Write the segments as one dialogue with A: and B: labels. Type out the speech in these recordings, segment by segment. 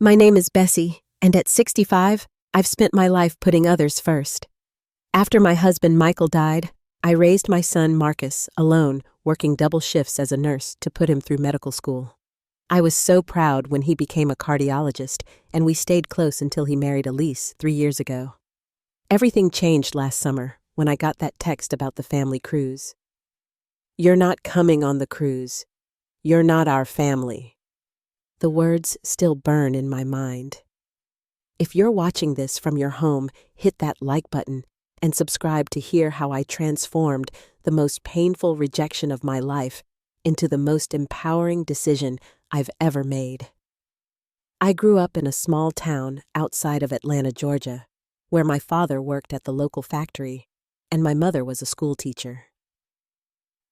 A: My name is Bessie, and at 65, I've spent my life putting others first. After my husband Michael died, I raised my son Marcus alone, working double shifts as a nurse to put him through medical school. I was so proud when he became a cardiologist, and we stayed close until he married Elise 3 years ago. Everything changed last summer when I got that text about the family cruise. "You're not coming on the cruise. You're not our family." The words still burn in my mind. If you're watching this from your home, hit that like button and subscribe to hear how I transformed the most painful rejection of my life into the most empowering decision I've ever made. I grew up in a small town outside of Atlanta, Georgia, where my father worked at the local factory and my mother was a school teacher.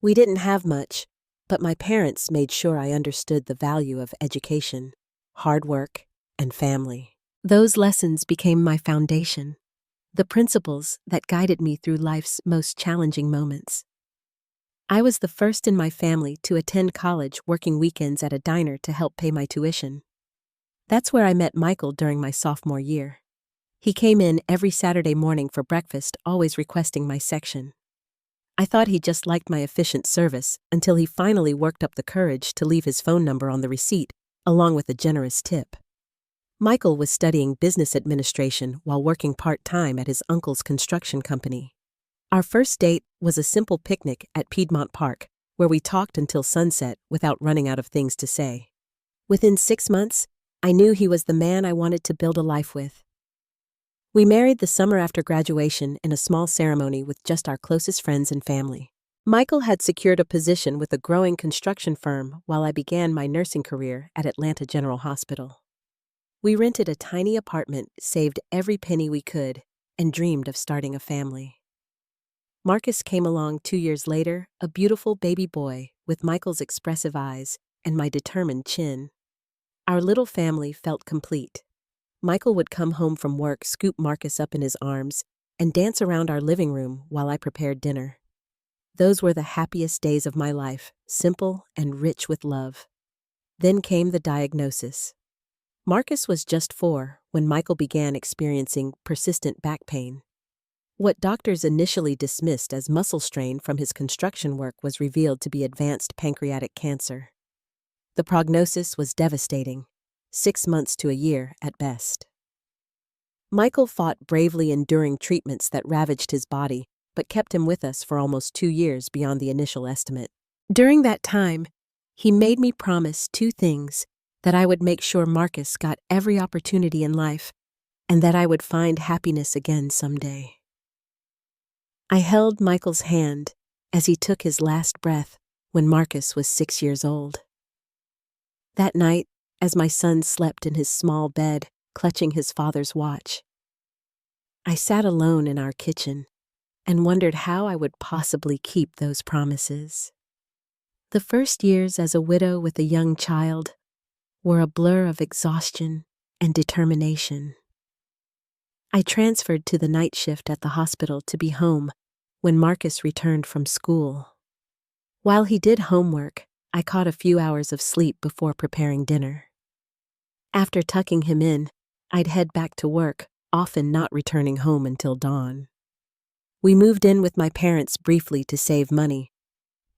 A: We didn't have much, but my parents made sure I understood the value of education, hard work, and family. Those lessons became my foundation, the principles that guided me through life's most challenging moments. I was the first in my family to attend college, working weekends at a diner to help pay my tuition. That's where I met Michael during my sophomore year. He came in every Saturday morning for breakfast, always requesting my section. I thought he just liked my efficient service until he finally worked up the courage to leave his phone number on the receipt, along with a generous tip. Michael was studying business administration while working part-time at his uncle's construction company. Our first date was a simple picnic at Piedmont Park, where we talked until sunset without running out of things to say. Within 6 months, I knew he was the man I wanted to build a life with. We married the summer after graduation in a small ceremony with just our closest friends and family. Michael had secured a position with a growing construction firm while I began my nursing career at Atlanta General Hospital. We rented a tiny apartment, saved every penny we could, and dreamed of starting a family. Marcus came along 2 years later, a beautiful baby boy with Michael's expressive eyes and my determined chin. Our little family felt complete. Michael would come home from work, scoop Marcus up in his arms, and dance around our living room while I prepared dinner. Those were the happiest days of my life, simple and rich with love. Then came the diagnosis. Marcus was just 4 when Michael began experiencing persistent back pain. What doctors initially dismissed as muscle strain from his construction work was revealed to be advanced pancreatic cancer. The prognosis was devastating, 6 months to a year at best. Michael fought bravely, enduring treatments that ravaged his body, but kept him with us for almost 2 years beyond the initial estimate. During that time, he made me promise 2 things: that I would make sure Marcus got every opportunity in life, and that I would find happiness again someday. I held Michael's hand as he took his last breath when Marcus was 6 years old. That night, as my son slept in his small bed, clutching his father's watch, I sat alone in our kitchen and wondered how I would possibly keep those promises. The first years as a widow with a young child were a blur of exhaustion and determination. I transferred to the night shift at the hospital to be home when Marcus returned from school. While he did homework, I caught a few hours of sleep before preparing dinner. After tucking him in, I'd head back to work, often not returning home until dawn. We moved in with my parents briefly to save money,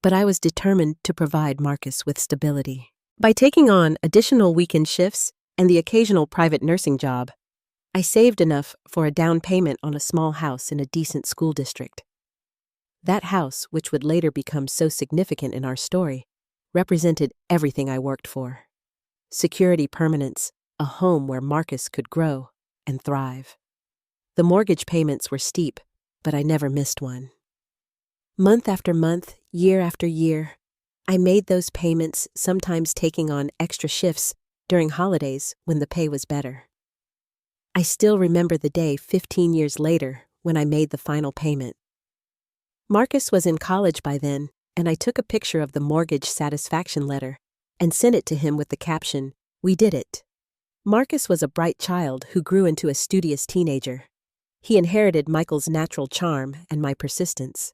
A: but I was determined to provide Marcus with stability. By taking on additional weekend shifts and the occasional private nursing job, I saved enough for a down payment on a small house in a decent school district. That house, which would later become so significant in our story, represented everything I worked for: security, permanence, a home where Marcus could grow and thrive. The mortgage payments were steep, but I never missed one. Month after month, year after year, I made those payments, sometimes taking on extra shifts during holidays when the pay was better. I still remember the day 15 years later when I made the final payment. Marcus was in college by then, and I took a picture of the mortgage satisfaction letter and sent it to him with the caption, "We did it." Marcus was a bright child who grew into a studious teenager. He inherited Michael's natural charm and my persistence.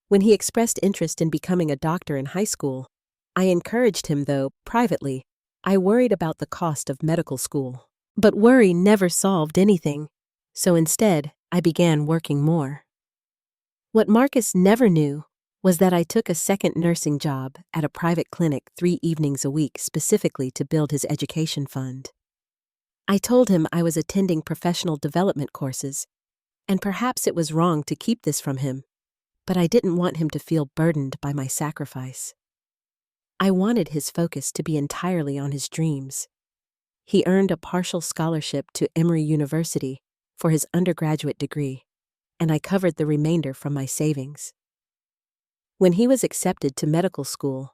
A: When he expressed interest in becoming a doctor in high school, I encouraged him, though, privately, I worried about the cost of medical school. But worry never solved anything, so instead, I began working more. What Marcus never knew was that I took a second nursing job at a private clinic 3 evenings a week specifically to build his education fund. I told him I was attending professional development courses, and perhaps it was wrong to keep this from him, but I didn't want him to feel burdened by my sacrifice. I wanted his focus to be entirely on his dreams. He earned a partial scholarship to Emory University for his undergraduate degree, and I covered the remainder from my savings. When he was accepted to medical school,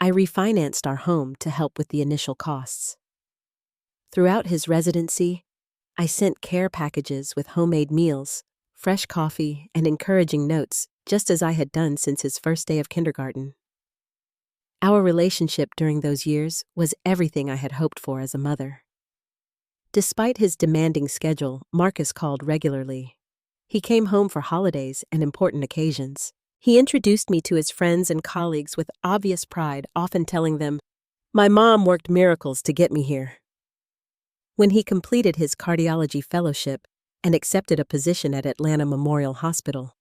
A: I refinanced our home to help with the initial costs. Throughout his residency, I sent care packages with homemade meals, fresh coffee, and encouraging notes, just as I had done since his first day of kindergarten. Our relationship during those years was everything I had hoped for as a mother. Despite his demanding schedule, Marcus called regularly. He came home for holidays and important occasions. He introduced me to his friends and colleagues with obvious pride, often telling them, "My mom worked miracles to get me here." When he completed his cardiology fellowship and accepted a position at Atlanta Memorial Hospital,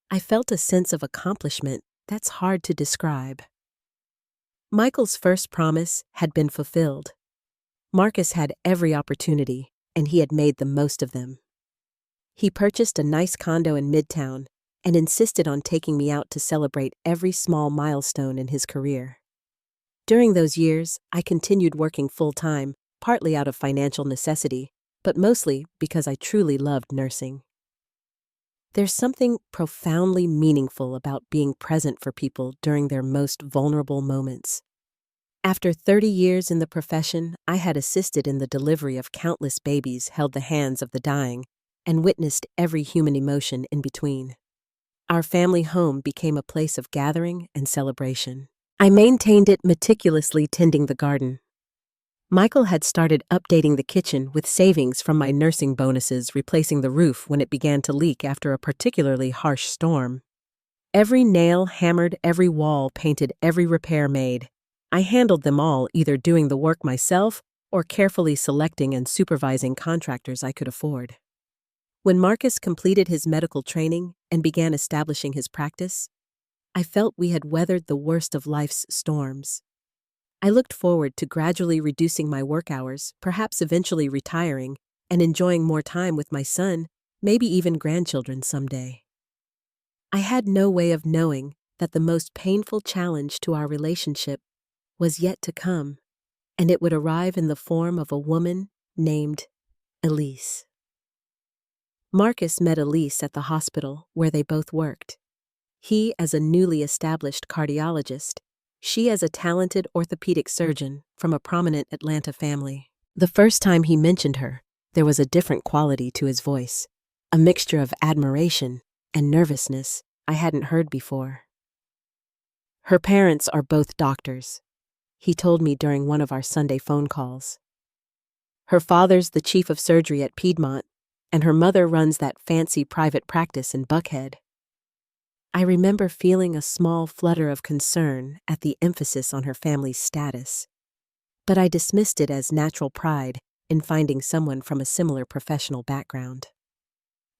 A: I felt a sense of accomplishment that's hard to describe. Michael's first promise had been fulfilled. Marcus had every opportunity, and he had made the most of them. He purchased a nice condo in Midtown and insisted on taking me out to celebrate every small milestone in his career. During those years, I continued working full-time, partly out of financial necessity, but mostly because I truly loved nursing. There's something profoundly meaningful about being present for people during their most vulnerable moments. After 30 years in the profession, I had assisted in the delivery of countless babies, held the hands of the dying, and witnessed every human emotion in between. Our family home became a place of gathering and celebration. I maintained it meticulously, tending the garden. Michael had started updating the kitchen with savings from my nursing bonuses, replacing the roof when it began to leak after a particularly harsh storm. Every nail hammered, every wall painted, every repair made. I handled them all, either doing the work myself or carefully selecting and supervising contractors I could afford. When Marcus completed his medical training and began establishing his practice, I felt we had weathered the worst of life's storms. I looked forward to gradually reducing my work hours, perhaps eventually retiring, and enjoying more time with my son, maybe even grandchildren someday. I had no way of knowing that the most painful challenge to our relationship was yet to come, and it would arrive in the form of a woman named Elise. Marcus met Elise at the hospital where they both worked. He as a newly established cardiologist, she as a talented orthopedic surgeon from a prominent Atlanta family. The first time he mentioned her, there was a different quality to his voice, a mixture of admiration and nervousness I hadn't heard before. Her parents are both doctors, he told me during one of our Sunday phone calls. Her father's the chief of surgery at Piedmont, and her mother runs that fancy private practice in Buckhead. I remember feeling a small flutter of concern at the emphasis on her family's status, but I dismissed it as natural pride in finding someone from a similar professional background.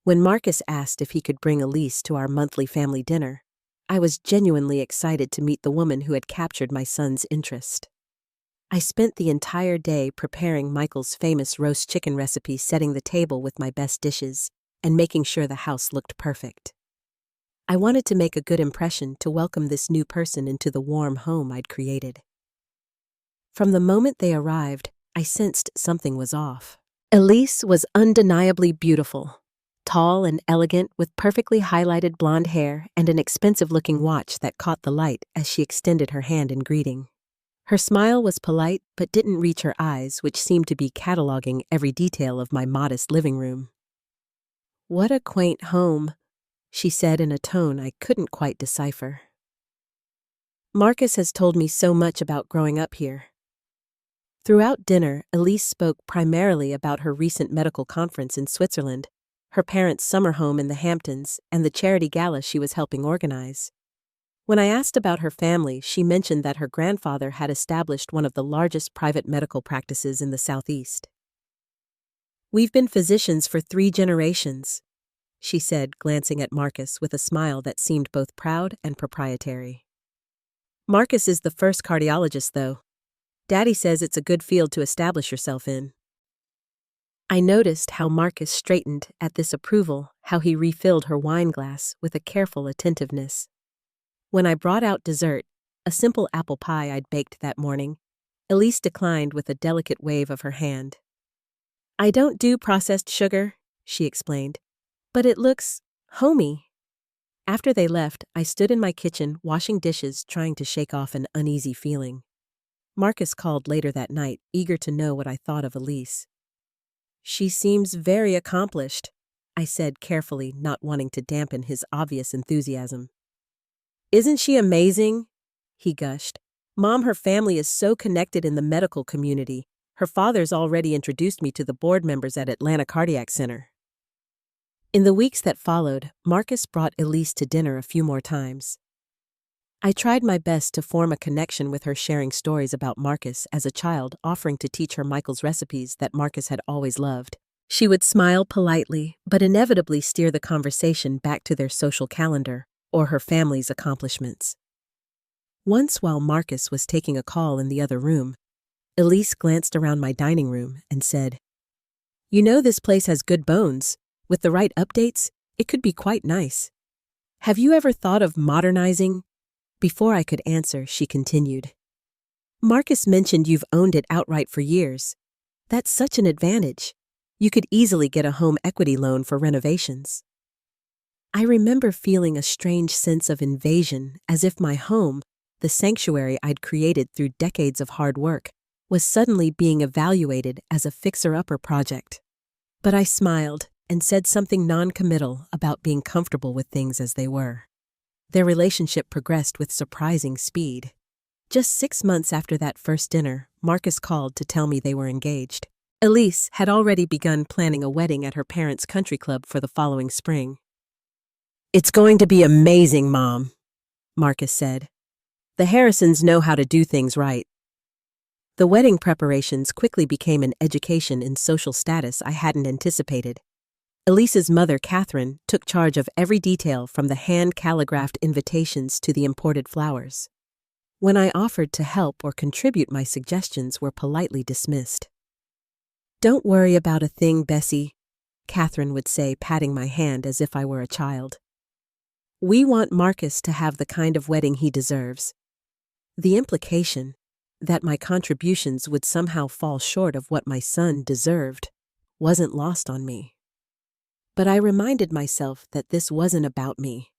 A: When Marcus asked if he could bring Elise to our monthly family dinner, I was genuinely excited to meet the woman who had captured my son's interest. I spent the entire day preparing Michael's famous roast chicken recipe, setting the table with my best dishes, and making sure the house looked perfect. I wanted to make a good impression to welcome this new person into the warm home I'd created. From the moment they arrived, I sensed something was off. Elise was undeniably beautiful, tall and elegant with perfectly highlighted blonde hair and an expensive-looking watch that caught the light as she extended her hand in greeting. Her smile was polite but didn't reach her eyes, which seemed to be cataloging every detail of my modest living room. "What a quaint home," she said in a tone I couldn't quite decipher. "Marcus has told me so much about growing up here." Throughout dinner, Elise spoke primarily about her recent medical conference in Switzerland, her parents' summer home in the Hamptons, and the charity gala she was helping organize. When I asked about her family, she mentioned that her grandfather had established one of the largest private medical practices in the Southeast. "We've been physicians for 3 generations," she said, glancing at Marcus with a smile that seemed both proud and proprietary. "Marcus is the first cardiologist, though. Daddy says it's a good field to establish yourself in." I noticed how Marcus straightened at this approval, how he refilled her wine glass with a careful attentiveness. When I brought out dessert, a simple apple pie I'd baked that morning, Elise declined with a delicate wave of her hand. "I don't do processed sugar," she explained, "but it looks homey." After they left, I stood in my kitchen washing dishes, trying to shake off an uneasy feeling. Marcus called later that night, eager to know what I thought of Elise. "She seems very accomplished," I said carefully, not wanting to dampen his obvious enthusiasm. "Isn't she amazing?" he gushed. "Mom, her family is so connected in the medical community. Her father's already introduced me to the board members at Atlanta Cardiac Center." In the weeks that followed, Marcus brought Elise to dinner a few more times. I tried my best to form a connection with her, sharing stories about Marcus as a child, offering to teach her Michael's recipes that Marcus had always loved. She would smile politely, but inevitably steer the conversation back to their social calendar or her family's accomplishments. Once, while Marcus was taking a call in the other room, Elise glanced around my dining room and said, "You know, this place has good bones. With the right updates, it could be quite nice. Have you ever thought of modernizing?" Before I could answer, she continued, "Marcus mentioned you've owned it outright for years. That's such an advantage. You could easily get a home equity loan for renovations." I remember feeling a strange sense of invasion, as if my home, the sanctuary I'd created through decades of hard work, was suddenly being evaluated as a fixer-upper project. But I smiled and said something non-committal about being comfortable with things as they were. Their relationship progressed with surprising speed. Just 6 months after that first dinner, Marcus called to tell me they were engaged. Elise had already begun planning a wedding at her parents' country club for the following spring. "It's going to be amazing, Mom," Marcus said. "The Harrisons know how to do things right." The wedding preparations quickly became an education in social status I hadn't anticipated. Elise's mother, Catherine, took charge of every detail, from the hand-calligraphed invitations to the imported flowers. When I offered to help or contribute, my suggestions were politely dismissed. "Don't worry about a thing, Bessie," Catherine would say, patting my hand as if I were a child. "We want Marcus to have the kind of wedding he deserves." The implication that my contributions would somehow fall short of what my son deserved wasn't lost on me. But I reminded myself that this wasn't about me.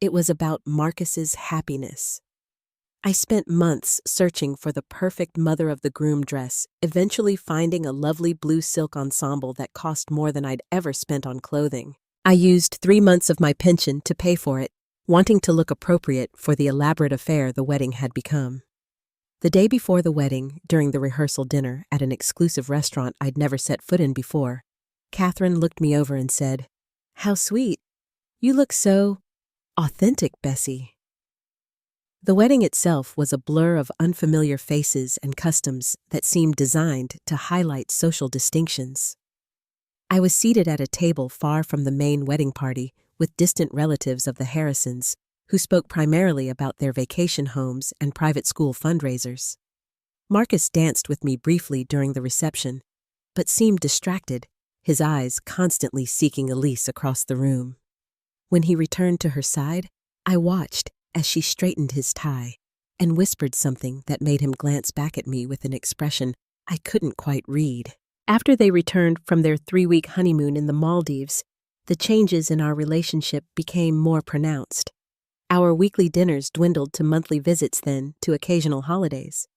A: It was about Marcus's happiness. I spent months searching for the perfect mother-of-the-groom dress, eventually finding a lovely blue silk ensemble that cost more than I'd ever spent on clothing. I used 3 months of my pension to pay for it, wanting to look appropriate for the elaborate affair the wedding had become. The day before the wedding, during the rehearsal dinner at an exclusive restaurant I'd never set foot in before, Catherine looked me over and said, "How sweet. You look so authentic, Bessie." The wedding itself was a blur of unfamiliar faces and customs that seemed designed to highlight social distinctions. I was seated at a table far from the main wedding party with distant relatives of the Harrisons, who spoke primarily about their vacation homes and private school fundraisers. Marcus danced with me briefly during the reception, but seemed distracted, his eyes constantly seeking Elise across the room. When he returned to her side, I watched as she straightened his tie and whispered something that made him glance back at me with an expression I couldn't quite read. After they returned from their 3-week honeymoon in the Maldives, the changes in our relationship became more pronounced. Our weekly dinners dwindled to monthly visits, then to occasional holidays.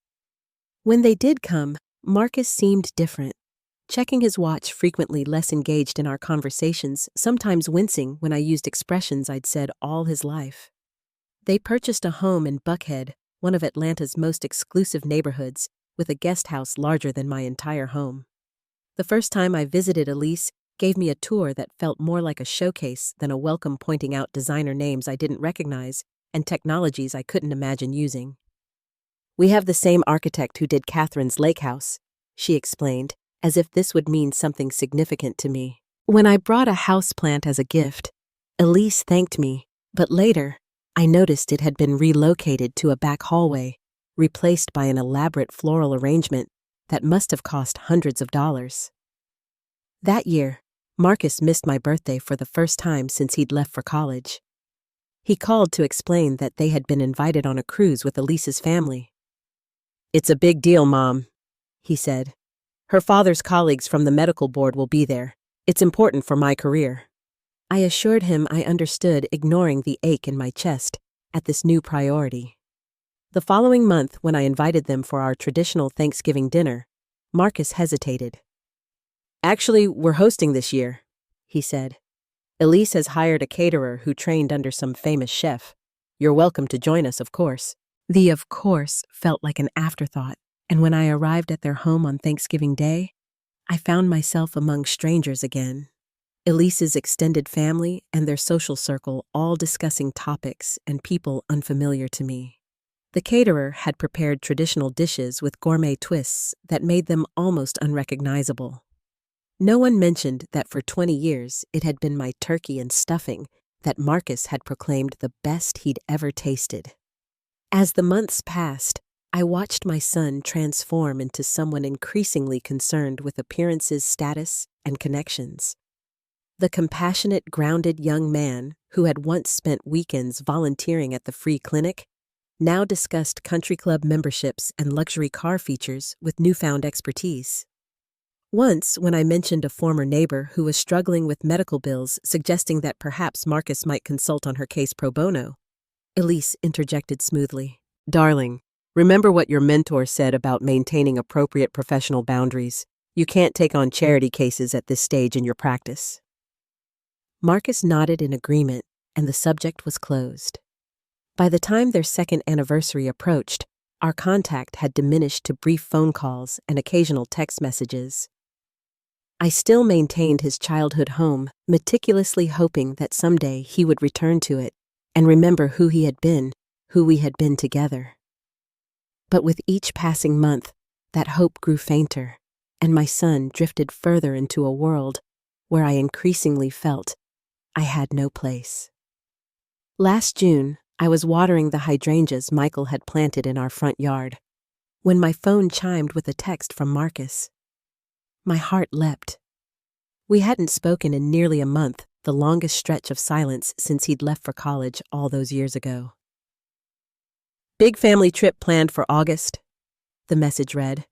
A: When they did come, Marcus seemed different, checking his watch frequently, less engaged in our conversations, sometimes wincing when I used expressions I'd said all his life. They purchased a home in Buckhead, one of Atlanta's most exclusive neighborhoods, with a guest house larger than my entire home. The first time I visited, Elise gave me a tour that felt more like a showcase than a welcome, pointing out designer names I didn't recognize and technologies I couldn't imagine using. "We have the same architect who did Catherine's lake house," she explained, as if this would mean something significant to me. When I brought a houseplant as a gift, Elise thanked me, but later, I noticed it had been relocated to a back hallway, replaced by an elaborate floral arrangement that must have cost hundreds of dollars. That year, Marcus missed my birthday for the first time since he'd left for college. He called to explain that they had been invited on a cruise with Elise's family. "It's a big deal, Mom," he said. "Her father's colleagues from the medical board will be there. It's important for my career." I assured him I understood, ignoring the ache in my chest at this new priority. The following month, when I invited them for our traditional Thanksgiving dinner, Marcus hesitated. "Actually, we're hosting this year," he said. "Elise has hired a caterer who trained under some famous chef. You're welcome to join us, of course." The "of course" felt like an afterthought, and when I arrived at their home on Thanksgiving Day, I found myself among strangers again. Elise's extended family and their social circle all discussing topics and people unfamiliar to me. The caterer had prepared traditional dishes with gourmet twists that made them almost unrecognizable. No one mentioned that for 20 years it had been my turkey and stuffing that Marcus had proclaimed the best he'd ever tasted. As the months passed, I watched my son transform into someone increasingly concerned with appearances, status, and connections. The compassionate, grounded young man who had once spent weekends volunteering at the free clinic now discussed country club memberships and luxury car features with newfound expertise. Once, when I mentioned a former neighbor who was struggling with medical bills, suggesting that perhaps Marcus might consult on her case pro bono, Elise interjected smoothly. "Darling, remember what your mentor said about maintaining appropriate professional boundaries. You can't take on charity cases at this stage in your practice." Marcus nodded in agreement, and the subject was closed. By the time their second anniversary approached, our contact had diminished to brief phone calls and occasional text messages. I still maintained his childhood home, meticulously hoping that someday he would return to it and remember who he had been, who we had been together. But with each passing month, that hope grew fainter, and my son drifted further into a world where I increasingly felt I had no place. Last June, I was watering the hydrangeas Michael had planted in our front yard, when my phone chimed with a text from Marcus. My heart leapt. We hadn't spoken in nearly a month, the longest stretch of silence since he'd left for college all those years ago. "Big family trip planned for August," the message read.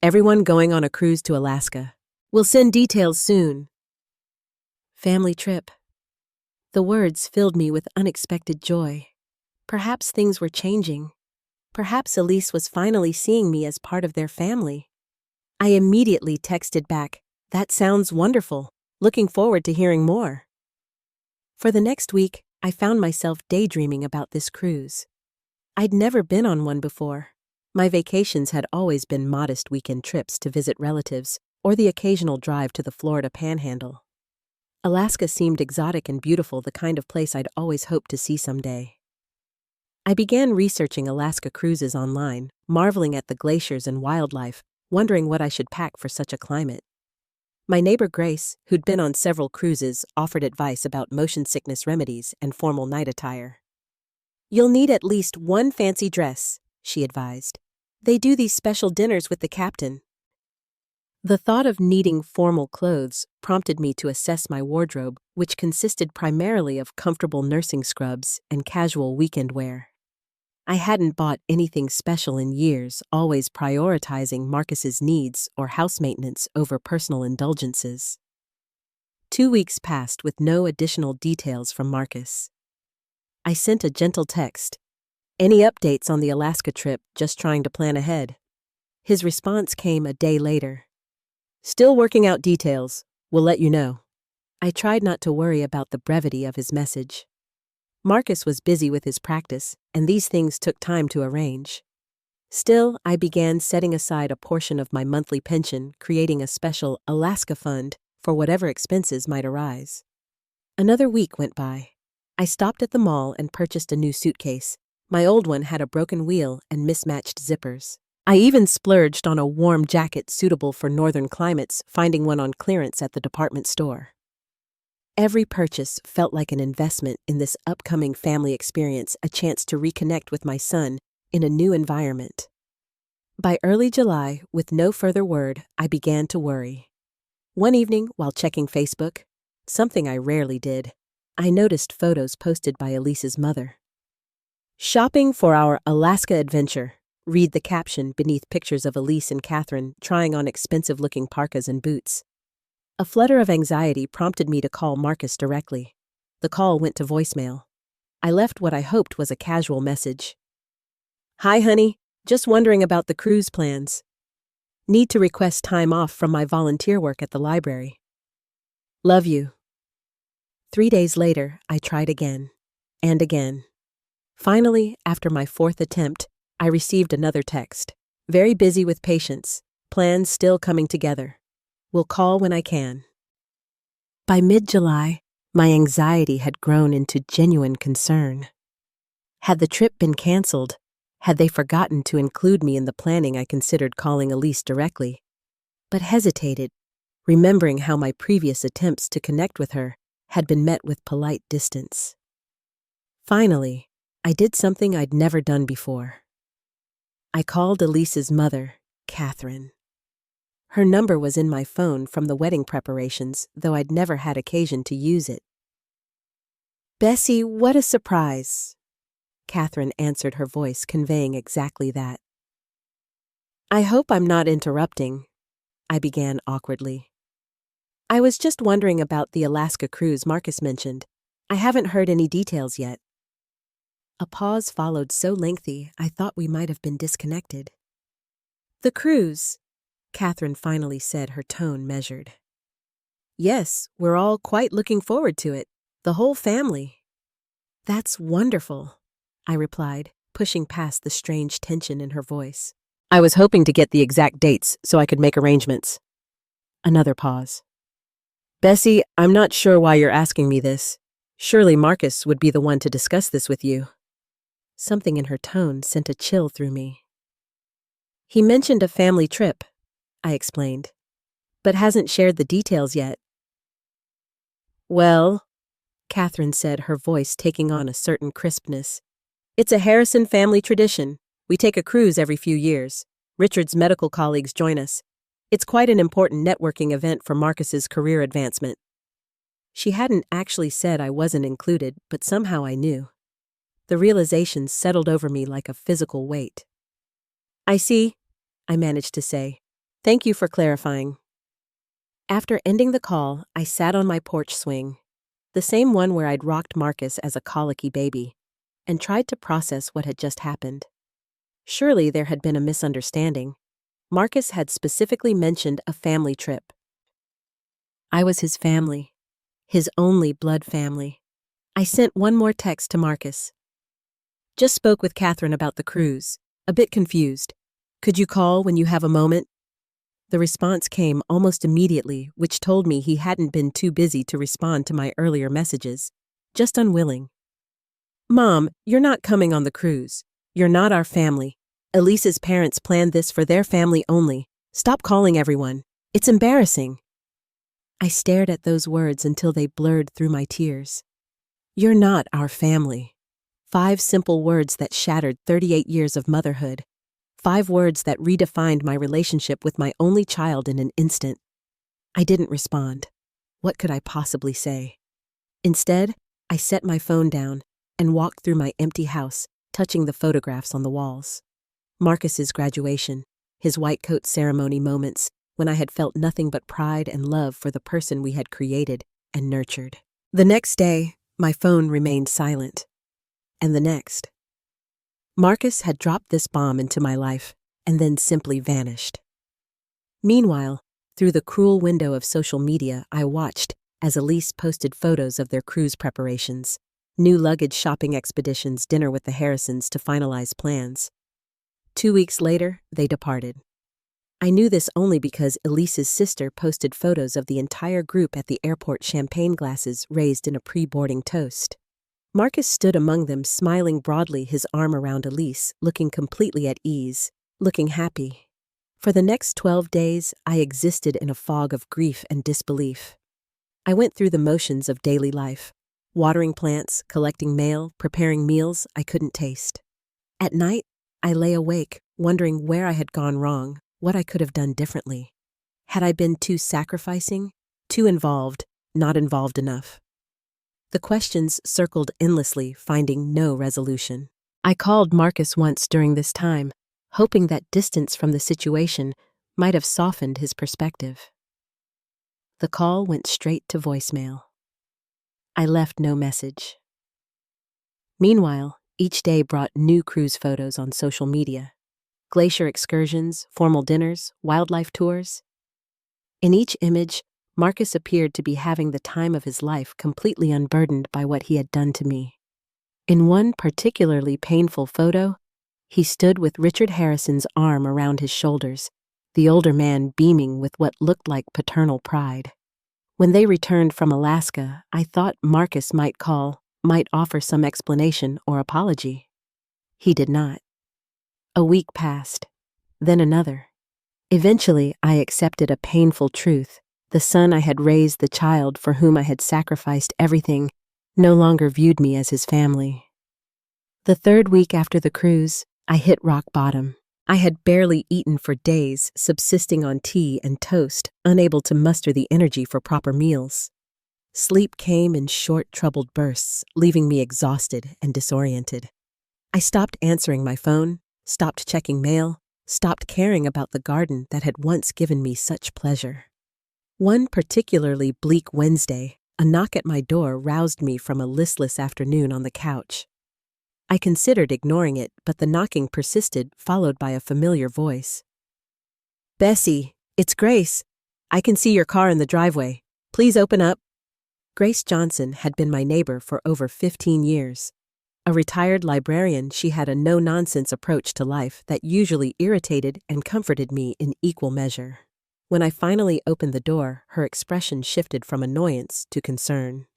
A: "Everyone going on a cruise to Alaska. We'll send details soon." Family trip. The words filled me with unexpected joy. Perhaps things were changing. Perhaps Elise was finally seeing me as part of their family. I immediately texted back, "That sounds wonderful. Looking forward to hearing more." For the next week, I found myself daydreaming about this cruise. I'd never been on one before. My vacations had always been modest weekend trips to visit relatives or the occasional drive to the Florida Panhandle. Alaska seemed exotic and beautiful, the kind of place I'd always hoped to see someday. I began researching Alaska cruises online, marveling at the glaciers and wildlife, wondering what I should pack for such a climate. My neighbor Grace, who'd been on several cruises, offered advice about motion sickness remedies and formal night attire. "You'll need at least one fancy dress," she advised. "They do these special dinners with the captain." The thought of needing formal clothes prompted me to assess my wardrobe, which consisted primarily of comfortable nursing scrubs and casual weekend wear. I hadn't bought anything special in years, always prioritizing Marcus's needs or house maintenance over personal indulgences. 2 weeks passed with no additional details from Marcus. I sent a gentle text. "Any updates on the Alaska trip? Just trying to plan ahead." His response came a day later. "Still working out details. We'll let you know." I tried not to worry about the brevity of his message. Marcus was busy with his practice, and these things took time to arrange. Still, I began setting aside a portion of my monthly pension, creating a special Alaska fund for whatever expenses might arise. Another week went by. I stopped at the mall and purchased a new suitcase. My old one had a broken wheel and mismatched zippers. I even splurged on a warm jacket suitable for northern climates, finding one on clearance at the department store. Every purchase felt like an investment in this upcoming family experience, a chance to reconnect with my son in a new environment. By early July, with no further word, I began to worry. One evening, while checking Facebook, something I rarely did, I noticed photos posted by Elise's mother. "Shopping for our Alaska adventure." Read the caption beneath pictures of Elise and Catherine trying on expensive-looking parkas and boots. A flutter of anxiety prompted me to call Marcus directly. The call went to voicemail. I left what I hoped was a casual message. "Hi, honey. Just wondering about the cruise plans. Need to request time off from my volunteer work at the library. Love you." 3 days later, I tried again. And again. Finally, after my fourth attempt, I received another text. "Very busy with patients. Plans still coming together. Will call when I can." By mid-July, my anxiety had grown into genuine concern. Had the trip been canceled? Had they forgotten to include me in the planning? I considered calling Elise directly, but hesitated, remembering how my previous attempts to connect with her had been met with polite distance. Finally, I did something I'd never done before. I called Elise's mother, Catherine. Her number was in my phone from the wedding preparations, though I'd never had occasion to use it. "Bessie, what a surprise." Catherine answered, her voice conveying exactly that. "I hope I'm not interrupting," I began awkwardly. "I was just wondering about the Alaska cruise Marcus mentioned. I haven't heard any details yet." A pause followed so lengthy I thought we might have been disconnected. "The cruise," Catherine finally said, her tone measured. "Yes, we're all quite looking forward to it. The whole family." "That's wonderful," I replied, pushing past the strange tension in her voice. "I was hoping to get the exact dates so I could make arrangements." Another pause. "Bessie, I'm not sure why you're asking me this. Surely Marcus would be the one to discuss this with you." Something in her tone sent a chill through me. "He mentioned a family trip," I explained, "but hasn't shared the details yet." "Well," Catherine said, her voice taking on a certain crispness, "it's a Harrison family tradition. We take a cruise every few years. Richard's medical colleagues join us. It's quite an important networking event for Marcus's career advancement." She hadn't actually said I wasn't included, but somehow I knew. The realization settled over me like a physical weight. "I see," I managed to say. "Thank you for clarifying." After ending the call, I sat on my porch swing, the same one where I'd rocked Marcus as a colicky baby, and tried to process what had just happened. Surely there had been a misunderstanding. Marcus had specifically mentioned a family trip. I was his family, his only blood family. I sent one more text to Marcus. "Just spoke with Catherine about the cruise. A bit confused. Could you call when you have a moment?" The response came almost immediately, which told me he hadn't been too busy to respond to my earlier messages, just unwilling. "Mom, you're not coming on the cruise. You're not our family. Elise's parents planned this for their family only. Stop calling everyone. It's embarrassing." I stared at those words until they blurred through my tears. "You're not our family." 5 simple words that shattered 38 years of motherhood. 5 words that redefined my relationship with my only child in an instant. I didn't respond. What could I possibly say? Instead, I set my phone down and walked through my empty house, touching the photographs on the walls. Marcus's graduation, his white coat ceremony moments when I had felt nothing but pride and love for the person we had created and nurtured. The next day, my phone remained silent. And the next. Marcus had dropped this bomb into my life and then simply vanished. Meanwhile, through the cruel window of social media, I watched as Elise posted photos of their cruise preparations, new luggage shopping expeditions, dinner with the Harrisons to finalize plans. 2 weeks later, they departed. I knew this only because Elise's sister posted photos of the entire group at the airport, champagne glasses raised in a pre-boarding toast. Marcus stood among them, smiling broadly, his arm around Elise, looking completely at ease, looking happy. For the next 12 days, I existed in a fog of grief and disbelief. I went through the motions of daily life, watering plants, collecting mail, preparing meals I couldn't taste. At night, I lay awake, wondering where I had gone wrong, what I could have done differently. Had I been too sacrificing, too involved, not involved enough? The questions circled endlessly, finding no resolution. I called Marcus once during this time, hoping that distance from the situation might have softened his perspective. The call went straight to voicemail. I left no message. Meanwhile, each day brought new cruise photos on social media. Glacier excursions, formal dinners, wildlife tours. In each image, Marcus appeared to be having the time of his life, completely unburdened by what he had done to me. In one particularly painful photo, he stood with Richard Harrison's arm around his shoulders, the older man beaming with what looked like paternal pride. When they returned from Alaska, I thought Marcus might call, might offer some explanation or apology. He did not. A week passed, then another. Eventually, I accepted a painful truth. The son I had raised, the child for whom I had sacrificed everything, no longer viewed me as his family. The third week after the cruise, I hit rock bottom. I had barely eaten for days, subsisting on tea and toast, unable to muster the energy for proper meals. Sleep came in short, troubled bursts, leaving me exhausted and disoriented. I stopped answering my phone, stopped checking mail, stopped caring about the garden that had once given me such pleasure. One particularly bleak Wednesday, a knock at my door roused me from a listless afternoon on the couch. I considered ignoring it, but the knocking persisted, followed by a familiar voice. "Bessie, it's Grace. I can see your car in the driveway. Please open up." Grace Johnson had been my neighbor for over 15 years. A retired librarian, she had a no-nonsense approach to life that usually irritated and comforted me in equal measure. When I finally opened the door, her expression shifted from annoyance to concern.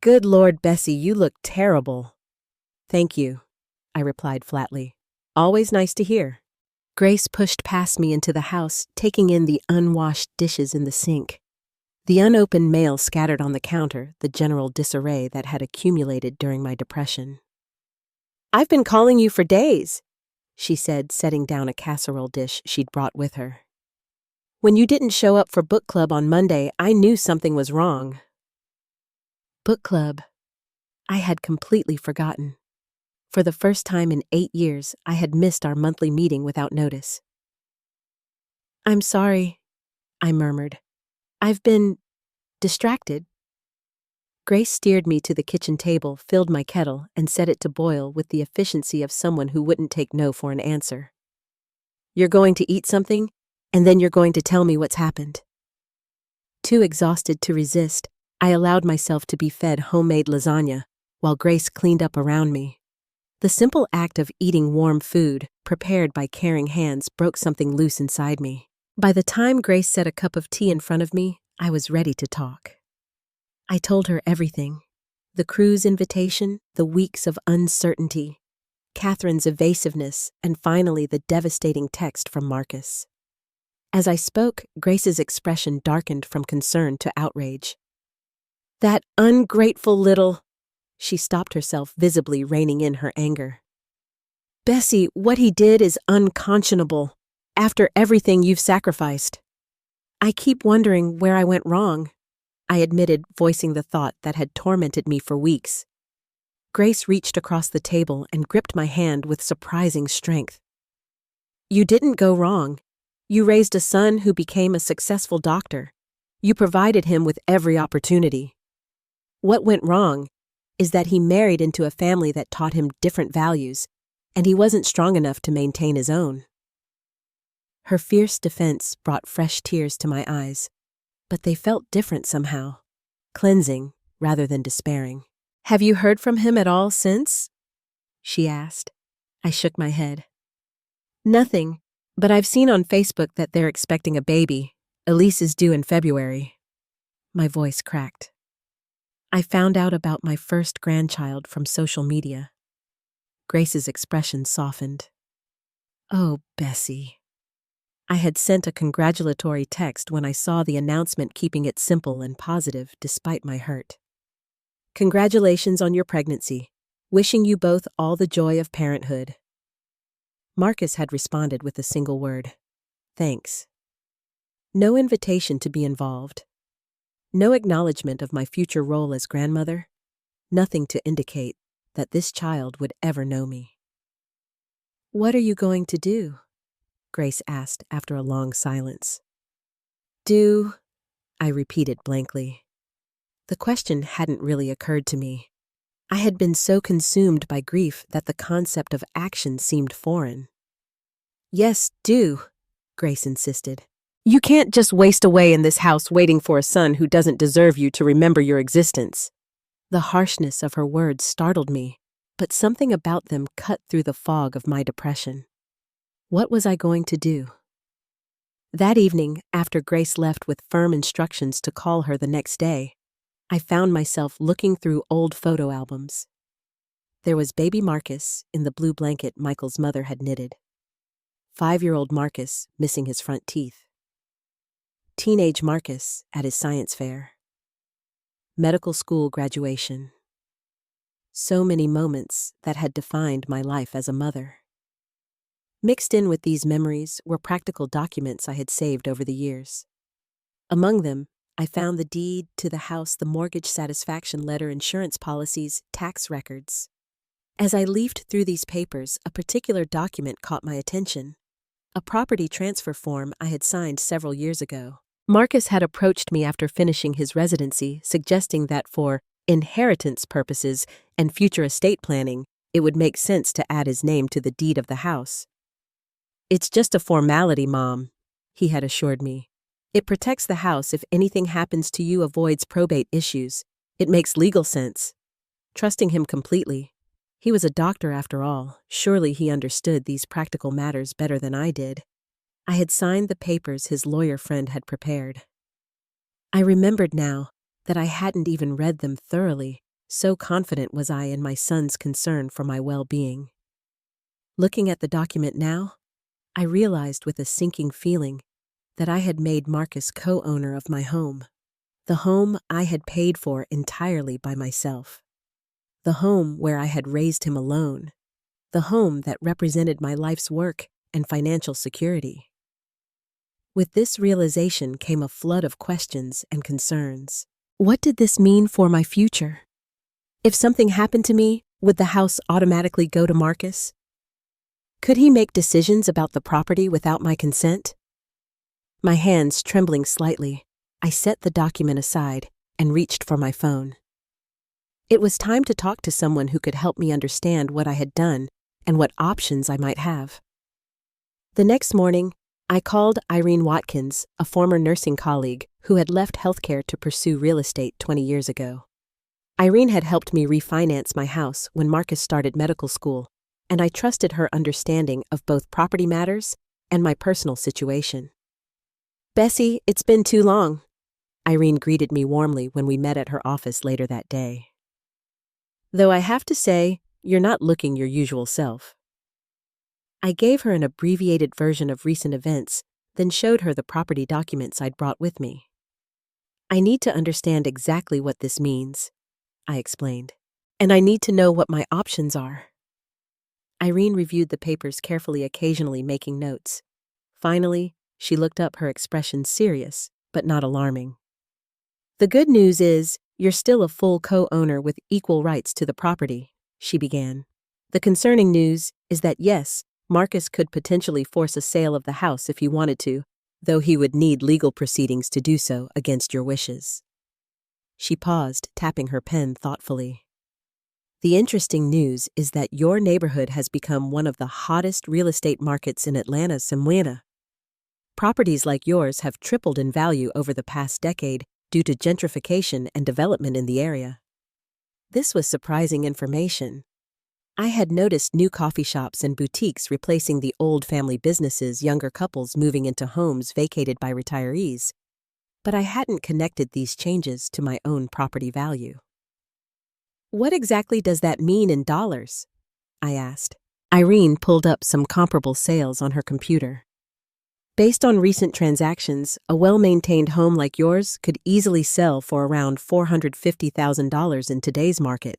A: "Good Lord, Bessie, you look terrible." "Thank you," I replied flatly. "Always nice to hear." Grace pushed past me into the house, taking in the unwashed dishes in the sink. The unopened mail scattered on the counter, the general disarray that had accumulated during my depression. "I've been calling you for days," she said, setting down a casserole dish she'd brought with her. "When you didn't show up for book club on Monday, I knew something was wrong." Book club. I had completely forgotten. For the first time in 8 years, I had missed our monthly meeting without notice. "I'm sorry," I murmured. "I've been distracted." Grace steered me to the kitchen table, filled my kettle, and set it to boil with the efficiency of someone who wouldn't take no for an answer. "You're going to eat something, and then you're going to tell me what's happened." Too exhausted to resist, I allowed myself to be fed homemade lasagna, while Grace cleaned up around me. The simple act of eating warm food, prepared by caring hands, broke something loose inside me. By the time Grace set a cup of tea in front of me, I was ready to talk. I told her everything. The cruise invitation, the weeks of uncertainty, Catherine's evasiveness, and finally the devastating text from Marcus. As I spoke, Grace's expression darkened from concern to outrage. "That ungrateful little—" She stopped herself, visibly reining in her anger. "Bessie, what he did is unconscionable, after everything you've sacrificed." "I keep wondering where I went wrong," I admitted, voicing the thought that had tormented me for weeks. Grace reached across the table and gripped my hand with surprising strength. "You didn't go wrong. You raised a son who became a successful doctor. You provided him with every opportunity. What went wrong is that he married into a family that taught him different values, and he wasn't strong enough to maintain his own." Her fierce defense brought fresh tears to my eyes, but they felt different somehow, cleansing rather than despairing. "Have you heard from him at all since?" she asked. I shook my head. "Nothing, but I've seen on Facebook that they're expecting a baby. Elise is due in February." My voice cracked. I found out about my first grandchild from social media. Grace's expression softened. Oh, Bessie. I had sent a congratulatory text when I saw the announcement, keeping it simple and positive despite my hurt. Congratulations on your pregnancy. Wishing you both all the joy of parenthood. Marcus had responded with a single word. Thanks. No invitation to be involved. No acknowledgement of my future role as grandmother. Nothing to indicate that this child would ever know me. What are you going to do? Grace asked after a long silence. Do, I repeated blankly. The question hadn't really occurred to me. I had been so consumed by grief that the concept of action seemed foreign. Yes, do, Grace insisted. You can't just waste away in this house waiting for a son who doesn't deserve you to remember your existence. The harshness of her words startled me, but something about them cut through the fog of my depression. What was I going to do? That evening, after Grace left with firm instructions to call her the next day, I found myself looking through old photo albums. There was baby Marcus in the blue blanket Michael's mother had knitted. 5-year-old Marcus missing his front teeth. Teenage Marcus at his science fair. Medical school graduation. So many moments that had defined my life as a mother. Mixed in with these memories were practical documents I had saved over the years. Among them, I found the deed to the house, the mortgage satisfaction letter, insurance policies, tax records. As I leafed through these papers, a particular document caught my attention. A property transfer form I had signed several years ago. Marcus had approached me after finishing his residency, suggesting that for inheritance purposes and future estate planning, it would make sense to add his name to the deed of the house. It's just a formality, Mom, he had assured me. It protects the house if anything happens to you, avoids probate issues. It makes legal sense. Trusting him completely. He was a doctor after all. Surely he understood these practical matters better than I did. I had signed the papers his lawyer friend had prepared. I remembered now that I hadn't even read them thoroughly, so confident was I in my son's concern for my well-being. Looking at the document now, I realized with a sinking feeling that I had made Marcus co-owner of my home. The home I had paid for entirely by myself. The home where I had raised him alone. The home that represented my life's work and financial security. With this realization came a flood of questions and concerns. What did this mean for my future? If something happened to me, would the house automatically go to Marcus? Could he make decisions about the property without my consent? My hands trembling slightly, I set the document aside and reached for my phone. It was time to talk to someone who could help me understand what I had done and what options I might have. The next morning, I called Irene Watkins, a former nursing colleague who had left healthcare to pursue real estate 20 years ago. Irene had helped me refinance my house when Marcus started medical school, and I trusted her understanding of both property matters and my personal situation. Bessie, it's been too long. Irene greeted me warmly when we met at her office later that day. Though I have to say, you're not looking your usual self. I gave her an abbreviated version of recent events, then showed her the property documents I'd brought with me. I need to understand exactly what this means, I explained, and I need to know what my options are. Irene reviewed the papers carefully, occasionally making notes. Finally, she looked up, her expression serious, but not alarming. The good news is, you're still a full co-owner with equal rights to the property, she began. The concerning news is that yes, Marcus could potentially force a sale of the house if he wanted to, though he would need legal proceedings to do so against your wishes. She paused, tapping her pen thoughtfully. The interesting news is that your neighborhood has become one of the hottest real estate markets in Atlanta, Semwina. Properties like yours have tripled in value over the past decade due to gentrification and development in the area. This was surprising information. I had noticed new coffee shops and boutiques replacing the old family businesses, younger couples moving into homes vacated by retirees, but I hadn't connected these changes to my own property value. What exactly does that mean in dollars? I asked. Irene pulled up some comparable sales on her computer. Based on recent transactions, a well-maintained home like yours could easily sell for around $450,000 in today's market.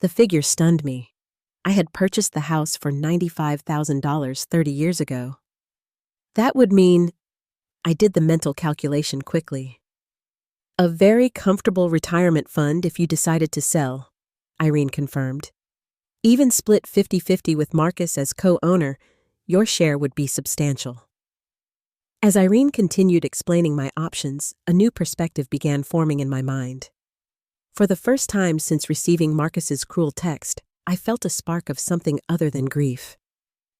A: The figure stunned me. I had purchased the house for $95,000 30 years ago. That would mean, I did the mental calculation quickly. A very comfortable retirement fund if you decided to sell, Irene confirmed. Even split 50-50 with Marcus as co-owner, your share would be substantial. As Irene continued explaining my options, a new perspective began forming in my mind. For the first time since receiving Marcus's cruel text, I felt a spark of something other than grief.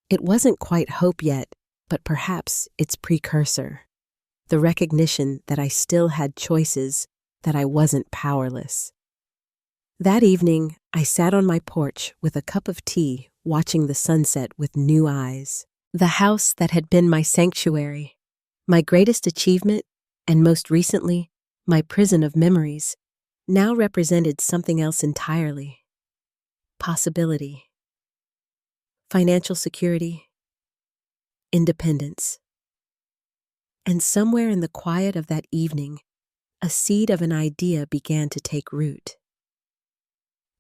A: It wasn't quite hope yet, but perhaps its precursor. The recognition that I still had choices, that I wasn't powerless. That evening, I sat on my porch with a cup of tea, watching the sunset with new eyes. The house that had been my sanctuary, my greatest achievement, and most recently, my prison of memories, now represented something else entirely. Possibility. Financial security. Independence. And somewhere in the quiet of that evening, a seed of an idea began to take root.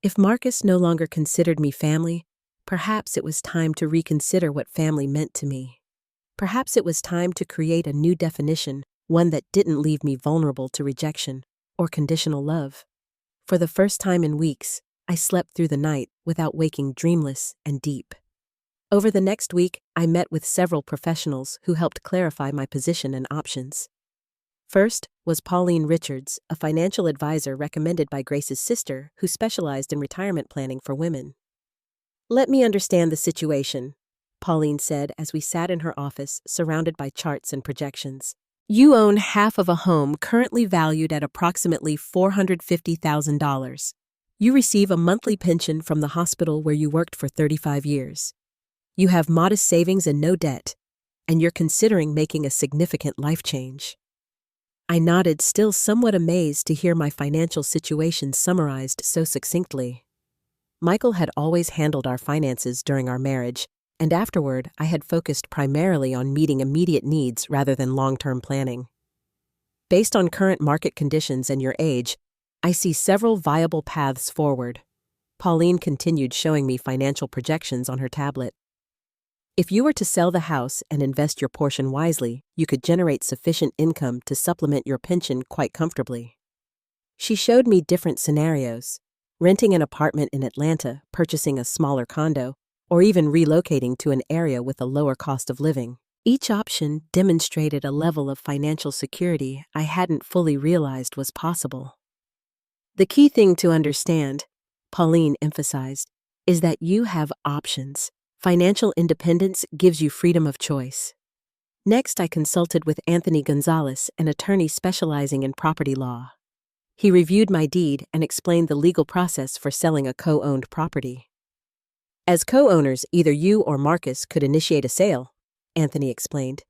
A: If Marcus no longer considered me family, perhaps it was time to reconsider what family meant to me. Perhaps it was time to create a new definition, one that didn't leave me vulnerable to rejection or conditional love. For the first time in weeks, I slept through the night without waking dreamless and deep. Over the next week, I met with several professionals who helped clarify my position and options. First was Pauline Richards, a financial advisor recommended by Grace's sister who specialized in retirement planning for women. "Let me understand the situation," Pauline said as we sat in her office surrounded by charts and projections. "You own half of a home currently valued at approximately $450,000. You receive a monthly pension from the hospital where you worked for 35 years. You have modest savings and no debt, and you're considering making a significant life change." I nodded, still somewhat amazed to hear my financial situation summarized so succinctly. Michael had always handled our finances during our marriage, and afterward I had focused primarily on meeting immediate needs rather than long-term planning. "Based on current market conditions and your age, I see several viable paths forward." Pauline continued showing me financial projections on her tablet. "If you were to sell the house and invest your portion wisely, you could generate sufficient income to supplement your pension quite comfortably." She showed me different scenarios: renting an apartment in Atlanta, purchasing a smaller condo, or even relocating to an area with a lower cost of living. Each option demonstrated a level of financial security I hadn't fully realized was possible. "The key thing to understand," Pauline emphasized, "is that you have options. Financial independence gives you freedom of choice." Next, I consulted with Anthony Gonzalez, an attorney specializing in property law. He reviewed my deed and explained the legal process for selling a co-owned property. "As co-owners, either you or Marcus could initiate a sale," Anthony explained.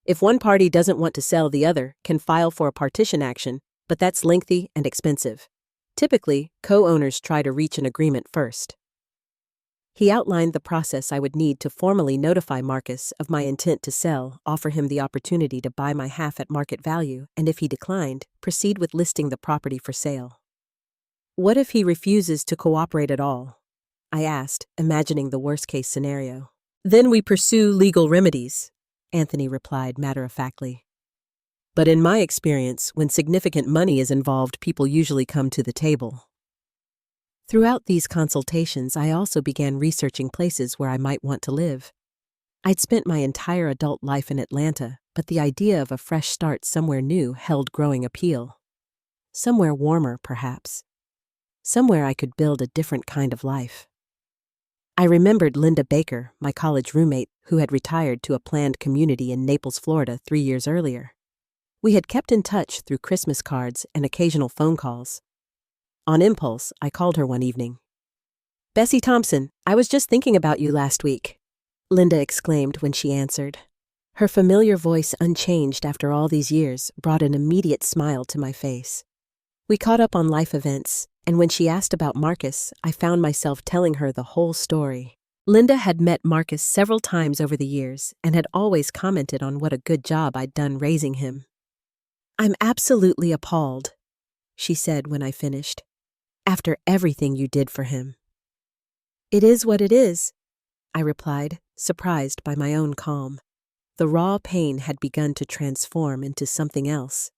A: "If one party doesn't want to sell, the other can file for a partition action, but that's lengthy and expensive. Typically, co-owners try to reach an agreement first." He outlined the process I would need to formally notify Marcus of my intent to sell, offer him the opportunity to buy my half at market value, and if he declined, proceed with listing the property for sale. "What if he refuses to cooperate at all?" I asked, imagining the worst-case scenario. "Then we pursue legal remedies," Anthony replied matter-of-factly. "But in my experience, when significant money is involved, people usually come to the table." Throughout these consultations, I also began researching places where I might want to live. I'd spent my entire adult life in Atlanta, but the idea of a fresh start somewhere new held growing appeal. Somewhere warmer, perhaps. Somewhere I could build a different kind of life. I remembered Linda Baker, my college roommate, who had retired to a planned community in Naples, Florida 3 years earlier. We had kept in touch through Christmas cards and occasional phone calls. On impulse, I called her one evening. "Bessie Thompson, I was just thinking about you last week," Linda exclaimed when she answered. Her familiar voice, unchanged after all these years, brought an immediate smile to my face. We caught up on life events, and when she asked about Marcus, I found myself telling her the whole story. Linda had met Marcus several times over the years and had always commented on what a good job I'd done raising him. "I'm absolutely appalled," she said when I finished, "after everything you did for him." "It is what it is," I replied, surprised by my own calm. The raw pain had begun to transform into something else.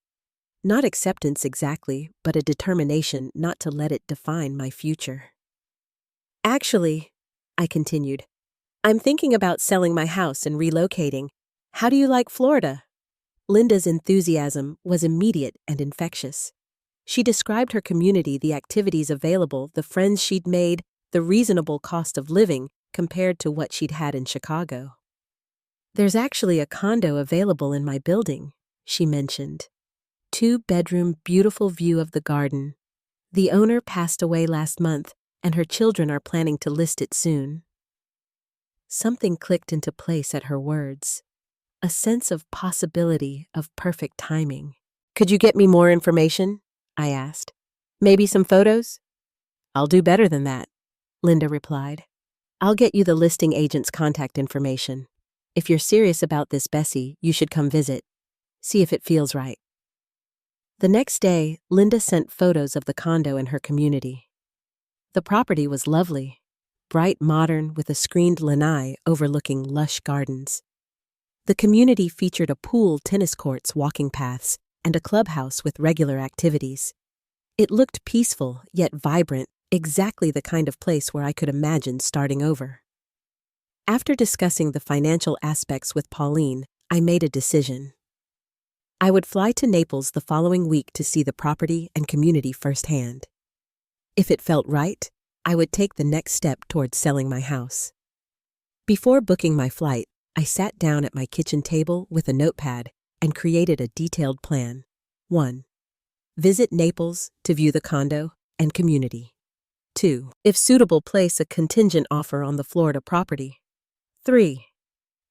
A: Not acceptance exactly, but a determination not to let it define my future. "Actually," I continued, "I'm thinking about selling my house and relocating. How do you like Florida?" Linda's enthusiasm was immediate and infectious. She described her community, the activities available, the friends she'd made, the reasonable cost of living compared to what she'd had in Chicago. "There's actually a condo available in my building," she mentioned. 2-bedroom, beautiful view of the garden. The owner passed away last month, and her children are planning to list it soon. Something clicked into place at her words. A sense of possibility, of perfect timing. "Could you get me more information?" I asked. "Maybe some photos?" "I'll do better than that," Linda replied. "I'll get you the listing agent's contact information. If you're serious about this, Bessie, you should come visit. See if it feels right." The next day, Linda sent photos of the condo in her community. The property was lovely, bright modern with a screened lanai overlooking lush gardens. The community featured a pool, tennis courts, walking paths, and a clubhouse with regular activities. It looked peaceful, yet vibrant, exactly the kind of place where I could imagine starting over. After discussing the financial aspects with Pauline, I made a decision. I would fly to Naples the following week to see the property and community firsthand. If it felt right, I would take the next step towards selling my house. Before booking my flight, I sat down at my kitchen table with a notepad and created a detailed plan. 1. Visit Naples to view the condo and community. 2. If suitable, place a contingent offer on the Florida property. 3.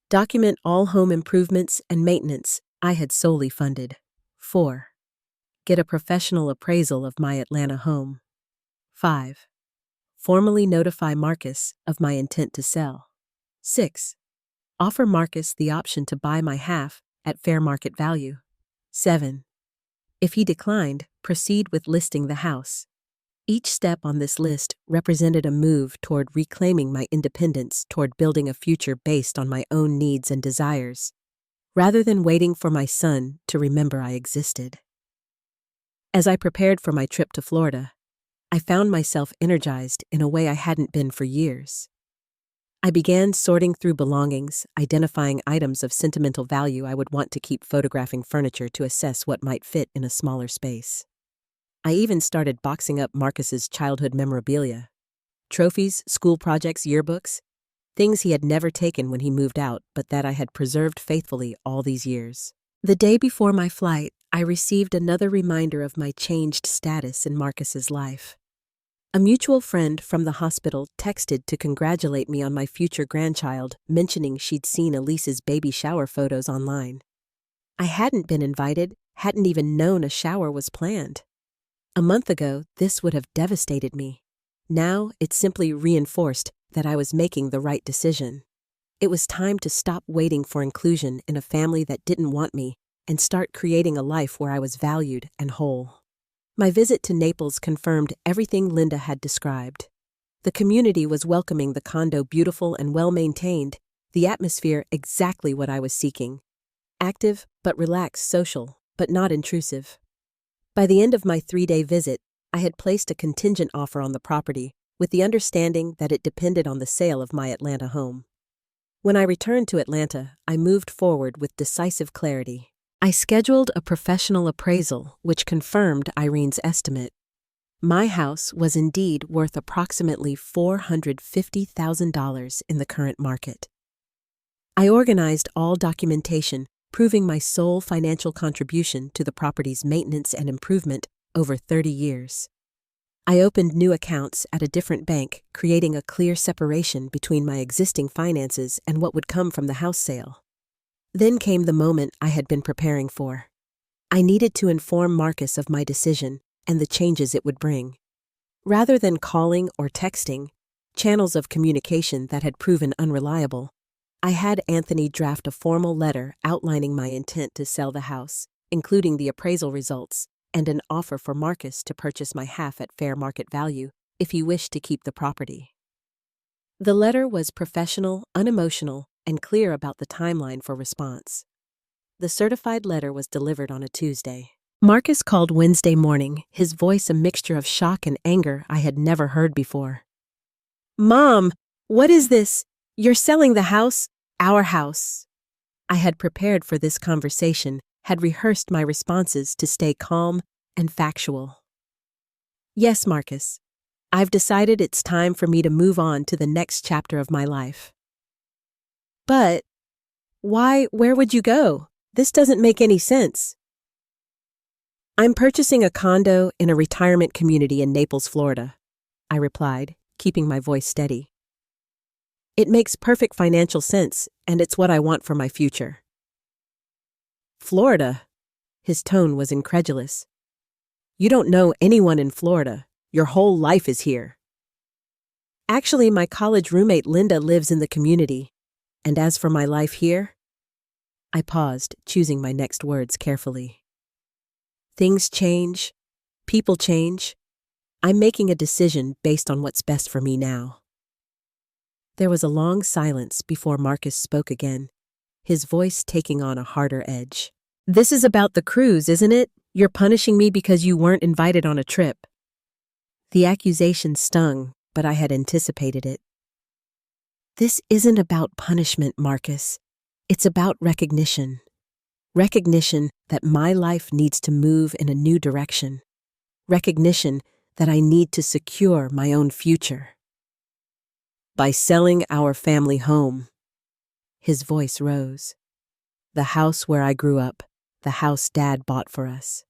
A: Document all home improvements and maintenance I had solely funded. 4. Get a professional appraisal of my Atlanta home. 5. Formally notify Marcus of my intent to sell. 6. Offer Marcus the option to buy my half at fair market value. 7. If he declined, proceed with listing the house. Each step on this list represented a move toward reclaiming my independence, toward building a future based on my own needs and desires, rather than waiting for my son to remember I existed. As I prepared for my trip to Florida, I found myself energized in a way I hadn't been for years. I began sorting through belongings, identifying items of sentimental value I would want to keep, photographing furniture to assess what might fit in a smaller space. I even started boxing up Marcus's childhood memorabilia. Trophies, school projects, yearbooks, things he had never taken when he moved out, but that I had preserved faithfully all these years. The day before my flight, I received another reminder of my changed status in Marcus's life. A mutual friend from the hospital texted to congratulate me on my future grandchild, mentioning she'd seen Elise's baby shower photos online. I hadn't been invited, hadn't even known a shower was planned. A month ago, this would have devastated me. Now, it simply reinforced that I was making the right decision. It was time to stop waiting for inclusion in a family that didn't want me and start creating a life where I was valued and whole. My visit to Naples confirmed everything Linda had described. The community was welcoming, the condo beautiful and well-maintained, the atmosphere exactly what I was seeking. Active but relaxed, social but not intrusive. By the end of my 3-day visit, I had placed a contingent offer on the property, with the understanding that it depended on the sale of my Atlanta home. When I returned to Atlanta, I moved forward with decisive clarity. I scheduled a professional appraisal, which confirmed Irene's estimate. My house was indeed worth approximately $450,000 in the current market. I organized all documentation, proving my sole financial contribution to the property's maintenance and improvement over 30 years. I opened new accounts at a different bank, creating a clear separation between my existing finances and what would come from the house sale. Then came the moment I had been preparing for. I needed to inform Marcus of my decision and the changes it would bring. Rather than calling or texting, channels of communication that had proven unreliable, I had Anthony draft a formal letter outlining my intent to sell the house, including the appraisal results and an offer for Marcus to purchase my half at fair market value if he wished to keep the property. The letter was professional, unemotional, and clear about the timeline for response. The certified letter was delivered on a Tuesday. Marcus called Wednesday morning, his voice a mixture of shock and anger I had never heard before. "Mom, what is this? You're selling the house? Our house." I had prepared for this conversation, had rehearsed my responses to stay calm and factual. "Yes, Marcus. I've decided it's time for me to move on to the next chapter of my life." "But why? Where would you go? This doesn't make any sense." "I'm purchasing a condo in a retirement community in Naples, Florida," I replied, keeping my voice steady. "It makes perfect financial sense, and it's what I want for my future." "Florida?" His tone was incredulous. "You don't know anyone in Florida. Your whole life is here." "Actually, my college roommate Linda lives in the community. And as for my life here?" I paused, choosing my next words carefully. "Things change. People change. I'm making a decision based on what's best for me now." There was a long silence before Marcus spoke again, his voice taking on a harder edge. "This is about the cruise, isn't it? You're punishing me because you weren't invited on a trip." The accusation stung, but I had anticipated it. "This isn't about punishment, Marcus. It's about recognition. Recognition that my life needs to move in a new direction. Recognition that I need to secure my own future." "By selling our family home." His voice rose. "The house where I grew up, the house Dad bought for us."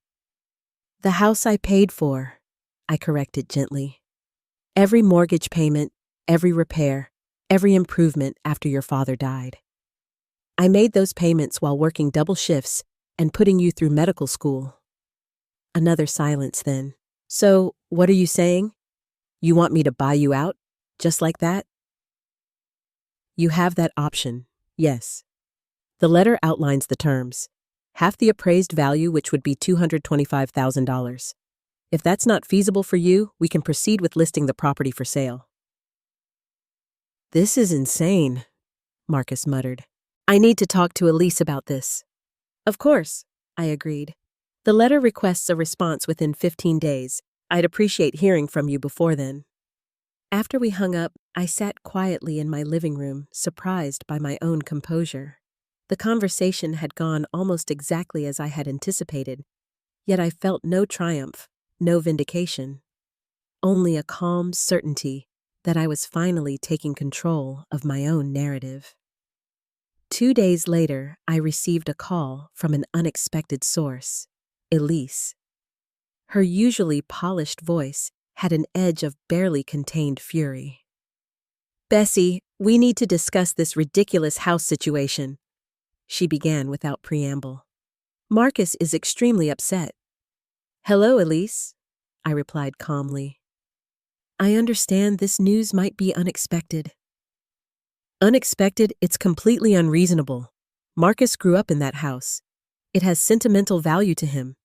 A: "The house I paid for," I corrected gently. "Every mortgage payment, every repair, every improvement after your father died. I made those payments while working double shifts and putting you through medical school." Another silence then. "So, what are you saying? You want me to buy you out? Just like that?" "You have that option, yes. The letter outlines the terms. Half the appraised value, which would be $225,000. If that's not feasible for you, we can proceed with listing the property for sale." "This is insane," Marcus muttered. "I need to talk to Elise about this." "Of course," I agreed. "The letter requests a response within 15 days. I'd appreciate hearing from you before then." After we hung up, I sat quietly in my living room, surprised by my own composure. The conversation had gone almost exactly as I had anticipated, yet I felt no triumph, no vindication. Only a calm certainty that I was finally taking control of my own narrative. 2 days later, I received a call from an unexpected source, Elise. Her usually polished voice had an edge of barely contained fury. "Bessie, we need to discuss this ridiculous house situation," she began without preamble. "Marcus is extremely upset." "Hello, Elise," I replied calmly. "I understand this news might be unexpected." "Unexpected? It's completely unreasonable. Marcus grew up in that house. It has sentimental value to him.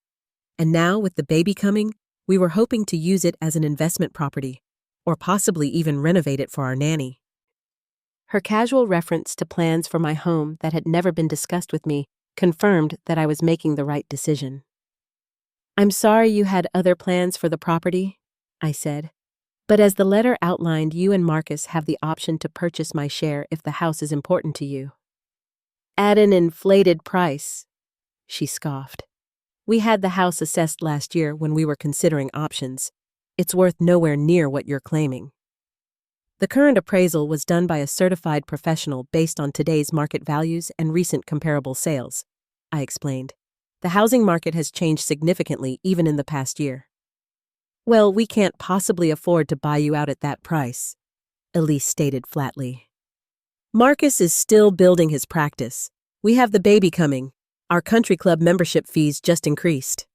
A: And now, with the baby coming, we were hoping to use it as an investment property, or possibly even renovate it for our nanny." Her casual reference to plans for my home that had never been discussed with me confirmed that I was making the right decision. "I'm sorry you had other plans for the property," I said, "but as the letter outlined, you and Marcus have the option to purchase my share if the house is important to you." "At an inflated price," she scoffed. "We had the house assessed last year when we were considering options. It's worth nowhere near what you're claiming." "The current appraisal was done by a certified professional based on today's market values and recent comparable sales," I explained. "The housing market has changed significantly even in the past year." "Well, we can't possibly afford to buy you out at that price," Elise stated flatly. "Marcus is still building his practice. We have the baby coming. Our country club membership fees just increased."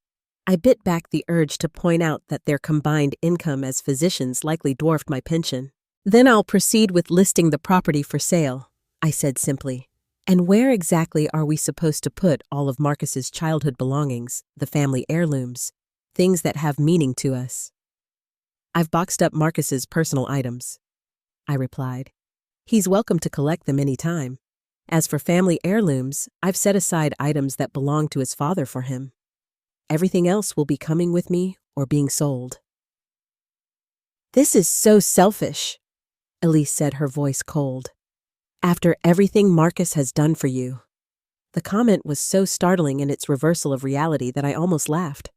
A: I bit back the urge to point out that their combined income as physicians likely dwarfed my pension. "Then I'll proceed with listing the property for sale," I said simply. "And where exactly are we supposed to put all of Marcus's childhood belongings, the family heirlooms, things that have meaning to us?" "I've boxed up Marcus's personal items," I replied. "He's welcome to collect them any time. As for family heirlooms, I've set aside items that belong to his father for him. Everything else will be coming with me or being sold." "This is so selfish," Elise said, her voice cold. "After everything Marcus has done for you." The comment was so startling in its reversal of reality that I almost laughed.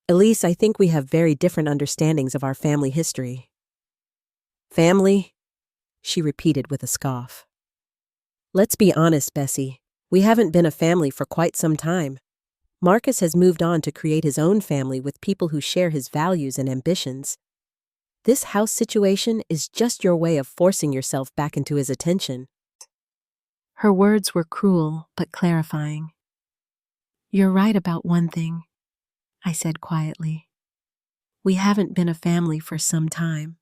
A: "Elise, I think we have very different understandings of our family history." "Family?" she repeated with a scoff. "Let's be honest, Bessie. We haven't been a family for quite some time. Marcus has moved on to create his own family with people who share his values and ambitions. This house situation is just your way of forcing yourself back into his attention." Her words were cruel but clarifying. "You're right about one thing," I said quietly. "We haven't been a family for some time,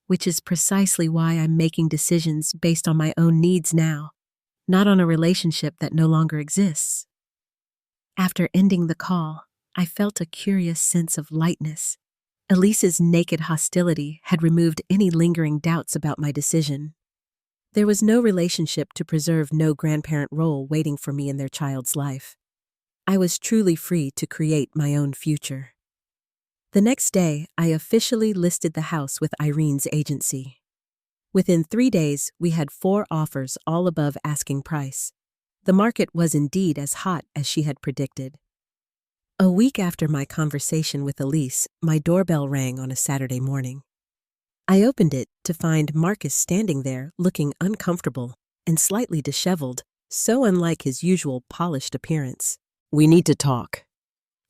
A: which is precisely why I'm making decisions based on my own needs now, not on a relationship that no longer exists." After ending the call, I felt a curious sense of lightness. Elise's naked hostility had removed any lingering doubts about my decision. There was no relationship to preserve, no grandparent role waiting for me in their child's life. I was truly free to create my own future. The next day, I officially listed the house with Irene's agency. Within 3 days, we had 4 offers, all above asking price. The market was indeed as hot as she had predicted. A week after my conversation with Elise, my doorbell rang on a Saturday morning. I opened it to find Marcus standing there, looking uncomfortable and slightly disheveled, so unlike his usual polished appearance. "We need to talk,"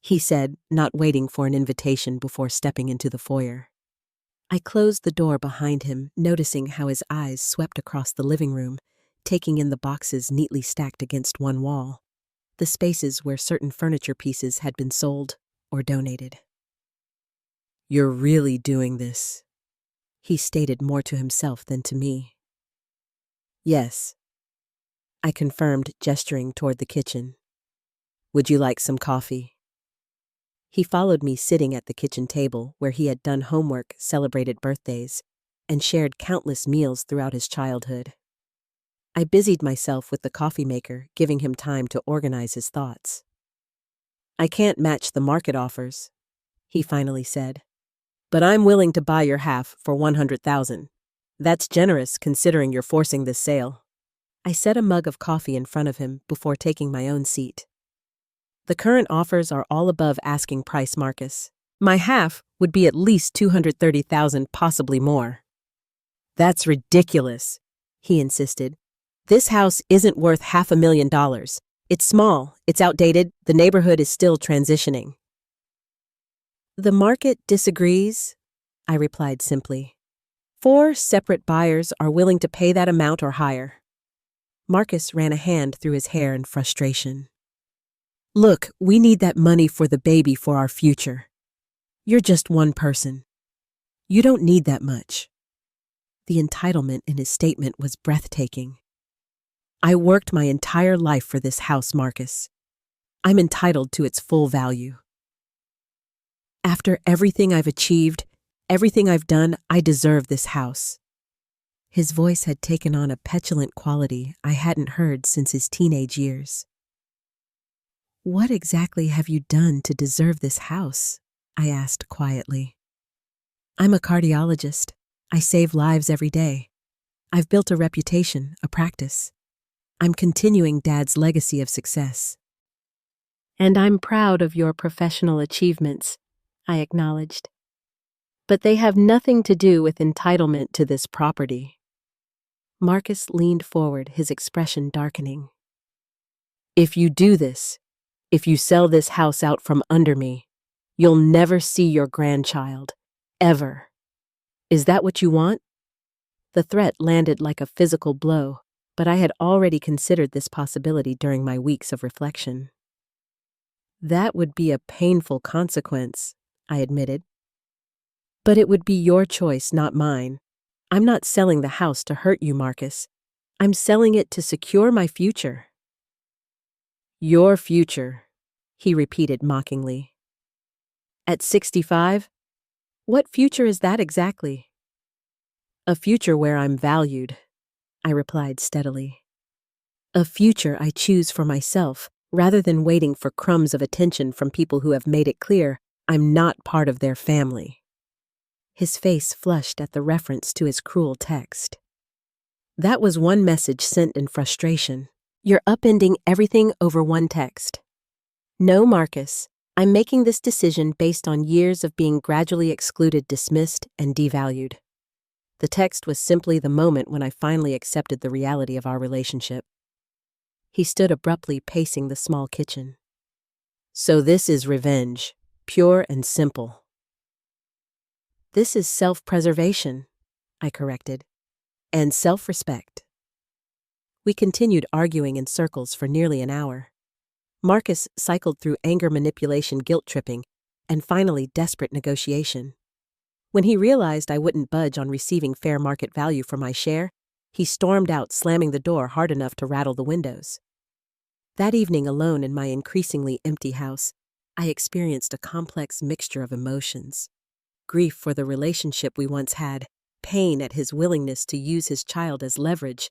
A: he said, not waiting for an invitation before stepping into the foyer. I closed the door behind him, noticing how his eyes swept across the living room, taking in the boxes neatly stacked against one wall, the spaces where certain furniture pieces had been sold or donated. "You're really doing this," he stated, more to himself than to me. "Yes," I confirmed, gesturing toward the kitchen. "Would you like some coffee?" He followed me, sitting at the kitchen table where he had done homework, celebrated birthdays, and shared countless meals throughout his childhood. I busied myself with the coffee maker, giving him time to organize his thoughts. "I can't match the market offers," he finally said, "but I'm willing to buy your half for $100,000. That's generous considering you're forcing this sale." I set a mug of coffee in front of him before taking my own seat. "The current offers are all above asking price, Marcus. My half would be at least $230,000, possibly more." "That's ridiculous," he insisted. "This house isn't worth $500,000. It's small, it's outdated, the neighborhood is still transitioning." "The market disagrees," I replied simply. 4 separate buyers are willing to pay that amount or higher." Marcus ran a hand through his hair in frustration. "Look, we need that money for the baby, for our future. You're just one person. You don't need that much." The entitlement in his statement was breathtaking. "I worked my entire life for this house, Marcus. I'm entitled to its full value. After everything I've achieved, everything I've done, I deserve this house." His voice had taken on a petulant quality I hadn't heard since his teenage years. "What exactly have you done to deserve this house?" I asked quietly. "I'm a cardiologist. I save lives every day. I've built a reputation, a practice. I'm continuing Dad's legacy of success." "And I'm proud of your professional achievements," I acknowledged. "But they have nothing to do with entitlement to this property." Marcus leaned forward, his expression darkening. "If you do this, if you sell this house out from under me, you'll never see your grandchild, ever. Is that what you want?" The threat landed like a physical blow, but I had already considered this possibility during my weeks of reflection. That would be a painful consequence, I admitted. But it would be your choice, not mine. I'm not selling the house to hurt you, Marcus. I'm selling it to secure my future. Your future, he repeated mockingly. At 65? What future is that exactly? A future where I'm valued, I replied steadily. A future I choose for myself, rather than waiting for crumbs of attention from people who have made it clear I'm not part of their family. His face flushed at the reference to his cruel text. That was one message sent in frustration. You're upending everything over one text. No, Marcus, I'm making this decision based on years of being gradually excluded, dismissed, and devalued. The text was simply the moment when I finally accepted the reality of our relationship. He stood abruptly pacing the small kitchen. So this is revenge, pure and simple. This is self-preservation, I corrected, and self-respect. We continued arguing in circles for nearly an hour. Marcus cycled through anger manipulation, guilt-tripping, and finally desperate negotiation. When he realized I wouldn't budge on receiving fair market value for my share, he stormed out, slamming the door hard enough to rattle the windows. That evening, alone in my increasingly empty house, I experienced a complex mixture of emotions. Grief for the relationship we once had, pain at his willingness to use his child as leverage,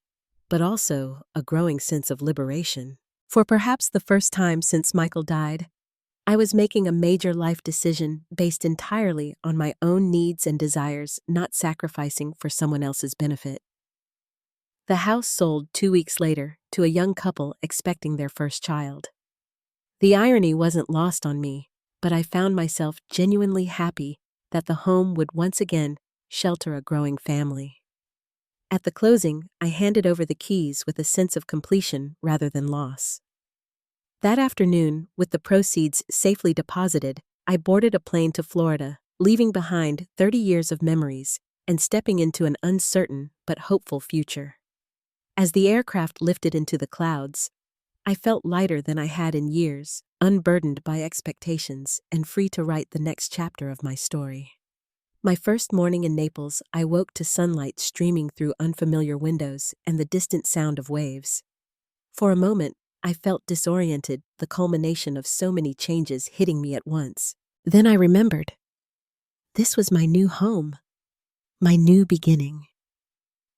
A: but also a growing sense of liberation. For perhaps the first time since Michael died, I was making a major life decision based entirely on my own needs and desires, not sacrificing for someone else's benefit. The house sold 2 weeks later to a young couple expecting their first child. The irony wasn't lost on me, but I found myself genuinely happy that the home would once again shelter a growing family. At the closing, I handed over the keys with a sense of completion rather than loss. That afternoon, with the proceeds safely deposited, I boarded a plane to Florida, leaving behind 30 years of memories and stepping into an uncertain but hopeful future. As the aircraft lifted into the clouds, I felt lighter than I had in years, unburdened by expectations and free to write the next chapter of my story. My first morning in Naples, I woke to sunlight streaming through unfamiliar windows and the distant sound of waves. For a moment, I felt disoriented, the culmination of so many changes hitting me at once. Then I remembered. This was my new home, my new beginning.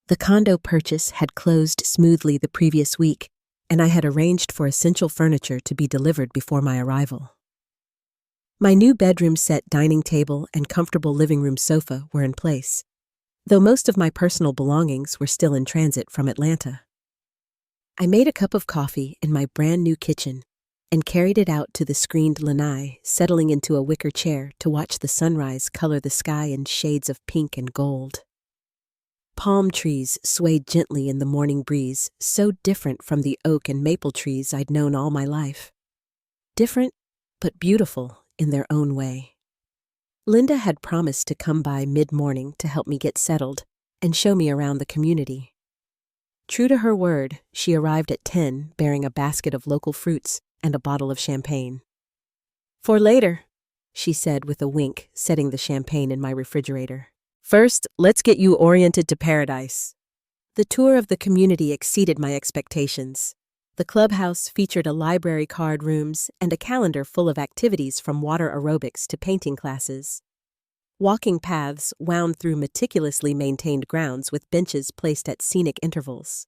A: The condo purchase had closed smoothly the previous week, and I had arranged for essential furniture to be delivered before my arrival. My new bedroom set, dining table, and comfortable living room sofa were in place, though most of my personal belongings were still in transit from Atlanta. I made a cup of coffee in my brand new kitchen and carried it out to the screened lanai, settling into a wicker chair to watch the sunrise color the sky in shades of pink and gold. Palm trees swayed gently in the morning breeze, so different from the oak and maple trees I'd known all my life. Different, but beautiful in their own way. Linda had promised to come by mid-morning to help me get settled and show me around the community. True to her word, she arrived at 10 bearing a basket of local fruits and a bottle of champagne. For later, she said with a wink, setting the champagne in my refrigerator. First, let's get you oriented to paradise. The tour of the community exceeded my expectations. The clubhouse featured a library, card rooms, and a calendar full of activities from water aerobics to painting classes. Walking paths wound through meticulously maintained grounds with benches placed at scenic intervals.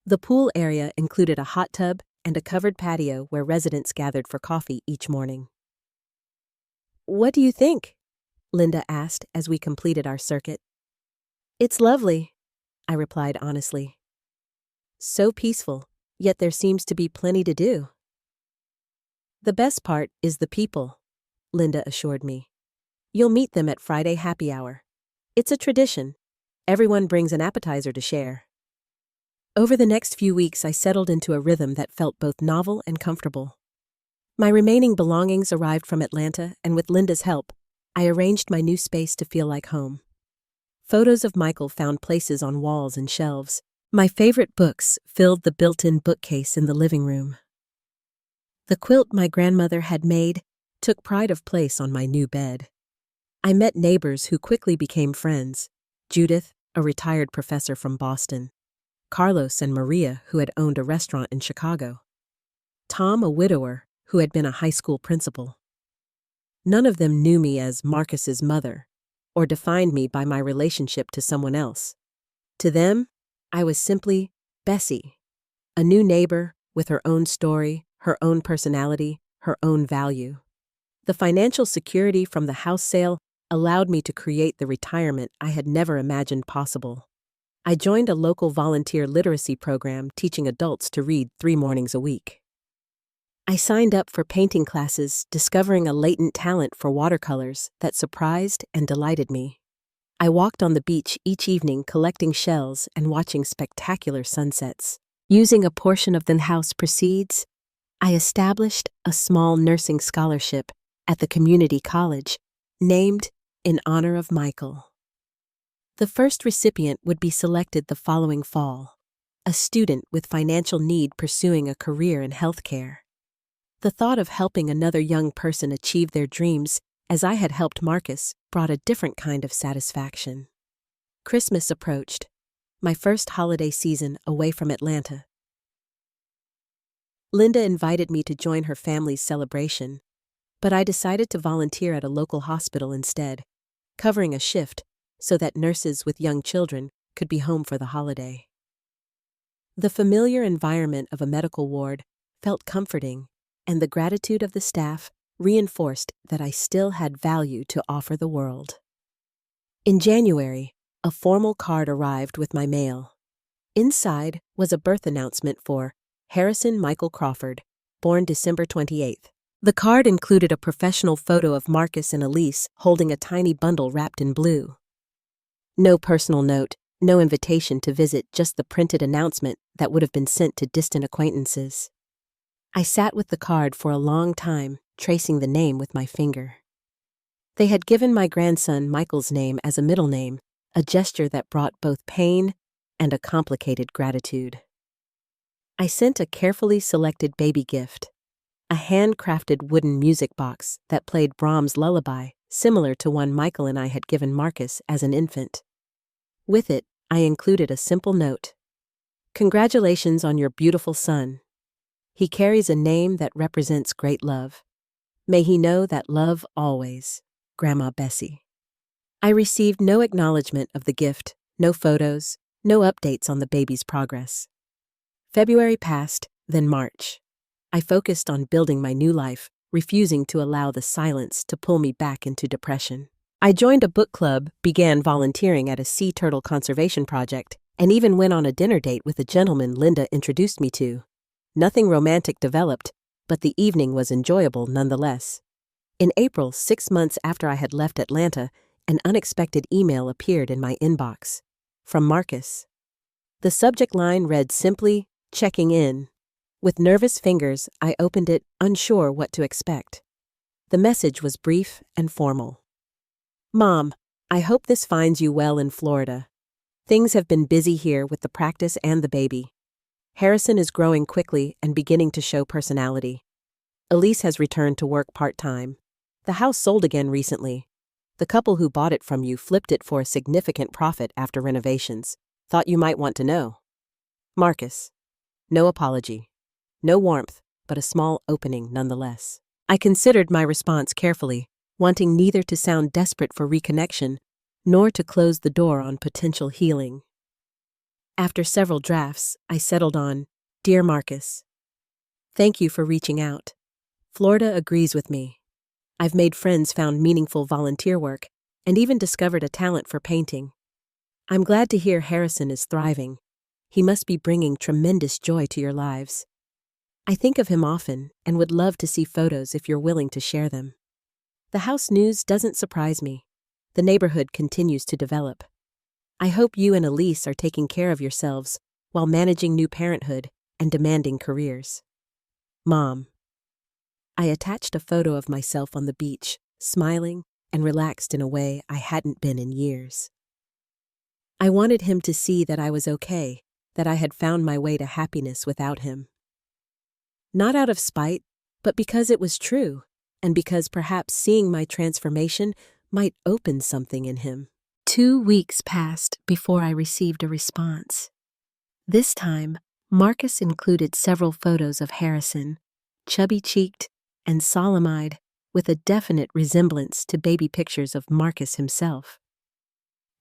A: The pool area included a hot tub and a covered patio where residents gathered for coffee each morning. "What do you think?" Linda asked as we completed our circuit. "It's lovely," I replied honestly. "So peaceful, yet there seems to be plenty to do." "The best part is the people," Linda assured me. "You'll meet them at Friday happy hour. It's a tradition. Everyone brings an appetizer to share." Over the next few weeks, I settled into a rhythm that felt both novel and comfortable. My remaining belongings arrived from Atlanta, and with Linda's help, I arranged my new space to feel like home. Photos of Michael found places on walls and shelves. My favorite books filled the built-in bookcase in the living room. The quilt my grandmother had made took pride of place on my new bed. I met neighbors who quickly became friends: Judith, a retired professor from Boston; Carlos and Maria, who had owned a restaurant in Chicago; Tom, a widower, who had been a high school principal. None of them knew me as Marcus's mother, or defined me by my relationship to someone else. To them, I was simply Bessie, a new neighbor with her own story, her own personality, her own value. The financial security from the house sale allowed me to create the retirement I had never imagined possible. I joined a local volunteer literacy program teaching adults to read 3 mornings a week. I signed up for painting classes, discovering a latent talent for watercolors that surprised and delighted me. I walked on the beach each evening collecting shells and watching spectacular sunsets. Using a portion of the house proceeds, I established a small nursing scholarship at the community college, named in honor of Michael. The first recipient would be selected the following fall, a student with financial need pursuing a career in healthcare. The thought of helping another young person achieve their dreams, as I had helped Marcus, brought a different kind of satisfaction. Christmas approached, my first holiday season away from Atlanta. Linda invited me to join her family's celebration, but I decided to volunteer at a local hospital instead, covering a shift so that nurses with young children could be home for the holiday. The familiar environment of a medical ward felt comforting, and the gratitude of the staff reinforced that I still had value to offer the world. In January, a formal card arrived with my mail. Inside was a birth announcement for Harrison Michael Crawford, born December 28th. The card included a professional photo of Marcus and Elise holding a tiny bundle wrapped in blue. No personal note, no invitation to visit, just the printed announcement that would have been sent to distant acquaintances. I sat with the card for a long time, tracing the name with my finger. They had given my grandson Michael's name as a middle name, a gesture that brought both pain and a complicated gratitude. I sent a carefully selected baby gift, a handcrafted wooden music box that played Brahms' Lullaby, similar to one Michael and I had given Marcus as an infant. With it, I included a simple note: "Congratulations on your beautiful son. He carries a name that represents great love. May he know that love always, Grandma Bessie." I received no acknowledgement of the gift, no photos, no updates on the baby's progress. February passed, then March. I focused on building my new life, refusing to allow the silence to pull me back into depression. I joined a book club, began volunteering at a sea turtle conservation project, and even went on a dinner date with a gentleman Linda introduced me to. Nothing romantic developed, but the evening was enjoyable nonetheless. In April, 6 months after I had left Atlanta, an unexpected email appeared in my inbox. From Marcus. The subject line read simply, "Checking in." With nervous fingers, I opened it, unsure what to expect. The message was brief and formal. "Mom, I hope this finds you well in Florida. Things have been busy here with the practice and the baby. Harrison is growing quickly and beginning to show personality. Elise has returned to work part-time. The house sold again recently. The couple who bought it from you flipped it for a significant profit after renovations. Thought you might want to know. Marcus." No apology. No warmth, but a small opening nonetheless. I considered my response carefully, wanting neither to sound desperate for reconnection, nor to close the door on potential healing. After several drafts, I settled on, "Dear Marcus, thank you for reaching out. Florida agrees with me. I've made friends, found meaningful volunteer work, and even discovered a talent for painting. I'm glad to hear Harrison is thriving. He must be bringing tremendous joy to your lives. I think of him often and would love to see photos if you're willing to share them. The house news doesn't surprise me. The neighborhood continues to develop. I hope you and Elise are taking care of yourselves while managing new parenthood and demanding careers. Mom." I attached a photo of myself on the beach, smiling and relaxed in a way I hadn't been in years. I wanted him to see that I was okay, that I had found my way to happiness without him. Not out of spite, but because it was true, and because perhaps seeing my transformation might open something in him. 2 weeks passed before I received a response. This time, Marcus included several photos of Harrison, chubby-cheeked and solemn-eyed, with a definite resemblance to baby pictures of Marcus himself.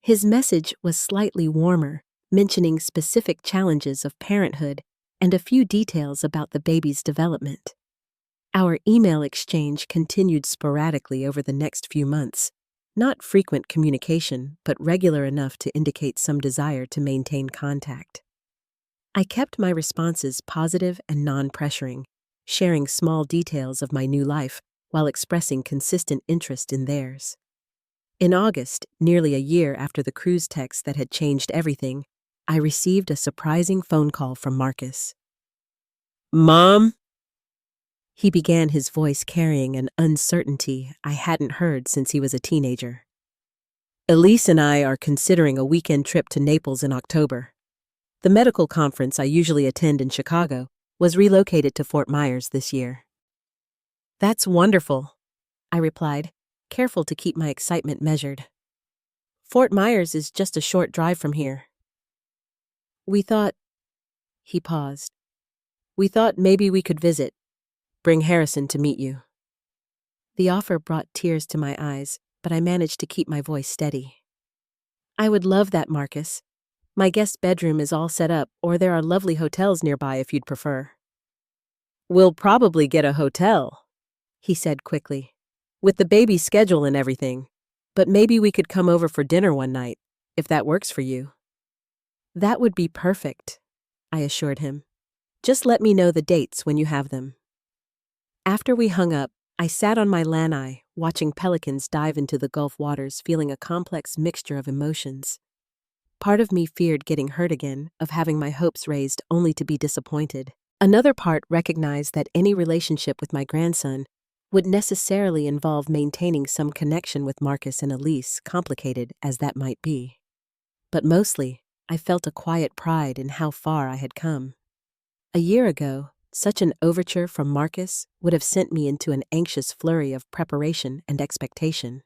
A: His message was slightly warmer, mentioning specific challenges of parenthood and a few details about the baby's development. Our email exchange continued sporadically over the next few months, not frequent communication, but regular enough to indicate some desire to maintain contact. I kept my responses positive and non-pressuring, sharing small details of my new life while expressing consistent interest in theirs. In August, nearly a year after the cruise text that had changed everything, I received a surprising phone call from Marcus. "Mom?" He began, his voice carrying an uncertainty I hadn't heard since he was a teenager. "Elise and I are considering a weekend trip to Naples in October. The medical conference I usually attend in Chicago was relocated to Fort Myers this year." "That's wonderful," I replied, careful to keep my excitement measured. "Fort Myers is just a short drive from here." "We thought—" He paused. "We thought maybe we could visit. Bring Harrison to meet you." The offer brought tears to my eyes, but I managed to keep my voice steady. "I would love that, Marcus. My guest bedroom is all set up, or there are lovely hotels nearby if you'd prefer." "We'll probably get a hotel," he said quickly, "with the baby's schedule and everything. But maybe we could come over for dinner one night, if that works for you." "That would be perfect," I assured him. "Just let me know the dates when you have them." After we hung up, I sat on my lanai, watching pelicans dive into the Gulf waters, feeling a complex mixture of emotions. Part of me feared getting hurt again, of having my hopes raised only to be disappointed. Another part recognized that any relationship with my grandson would necessarily involve maintaining some connection with Marcus and Elise, complicated as that might be. But mostly, I felt a quiet pride in how far I had come. A year ago, such an overture from Marcus would have sent me into an anxious flurry of preparation and expectation.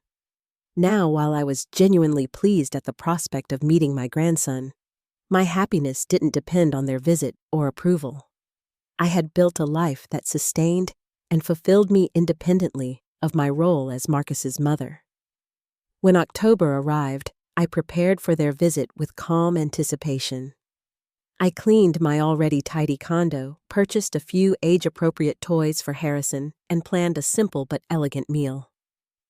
A: Now, while I was genuinely pleased at the prospect of meeting my grandson, my happiness didn't depend on their visit or approval. I had built a life that sustained and fulfilled me independently of my role as Marcus's mother. When October arrived, I prepared for their visit with calm anticipation. I cleaned my already tidy condo, purchased a few age-appropriate toys for Harrison, and planned a simple but elegant meal.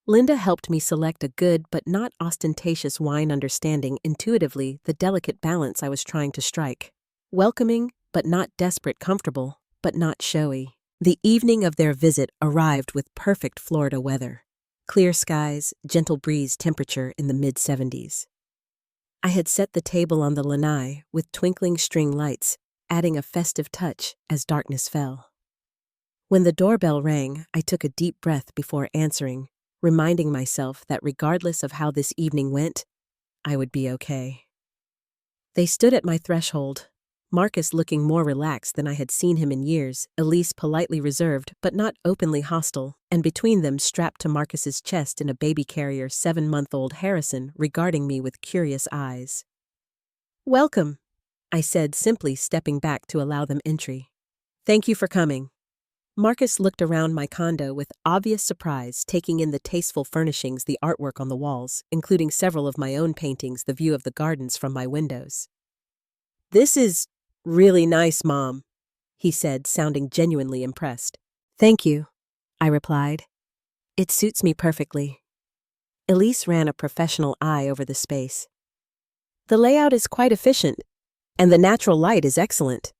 A: Linda helped me select a good but not ostentatious wine, understanding intuitively the delicate balance I was trying to strike. Welcoming, but not desperate, comfortable, but not showy. The evening of their visit arrived with perfect Florida weather. Clear skies, gentle breeze, temperature in the mid-70s. I had set the table on the lanai with twinkling string lights, adding a festive touch as darkness fell. When the doorbell rang, I took a deep breath before answering, reminding myself that regardless of how this evening went, I would be okay. They stood at my threshold, Marcus looking more relaxed than I had seen him in years, Elise politely reserved but not openly hostile, and between them, strapped to Marcus's chest in a baby carrier, 7-month-old Harrison regarding me with curious eyes. "Welcome," I said, simply stepping back to allow them entry. "Thank you for coming." Marcus looked around my condo with obvious surprise, taking in the tasteful furnishings, the artwork on the walls, including several of my own paintings, the view of the gardens from my windows. "This is really nice, Mom," he said, sounding genuinely impressed. "Thank you," I replied. "It suits me perfectly." Elise ran a professional eye over the space. "The layout is quite efficient, and the natural light is excellent."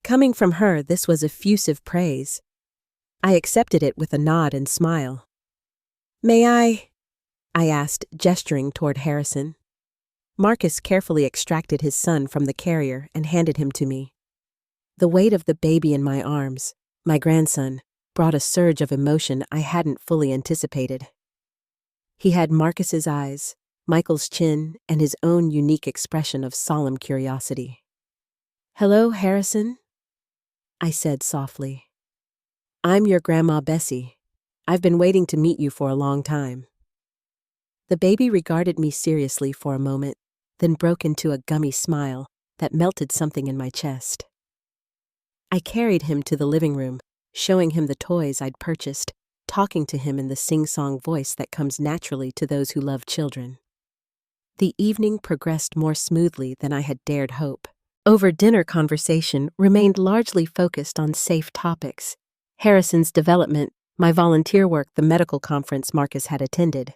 A: Coming from her, this was effusive praise. I accepted it with a nod and smile. "May I asked, gesturing toward Harrison. Marcus carefully extracted his son from the carrier and handed him to me. The weight of the baby in my arms, my grandson, brought a surge of emotion I hadn't fully anticipated. He had Marcus's eyes, Michael's chin, and his own unique expression of solemn curiosity. "Hello, Harrison," I said softly. I'm your Grandma Bessie. I've been waiting to meet you for a long time. The baby regarded me seriously for a moment, then broke into a gummy smile that melted something in my chest. I carried him to the living room, showing him the toys I'd purchased, talking to him in the sing-song voice that comes naturally to those who love children. The evening progressed more smoothly than I had dared hope. Over-dinner conversation remained largely focused on safe topics: Harrison's development, my volunteer work, the medical conference Marcus had attended.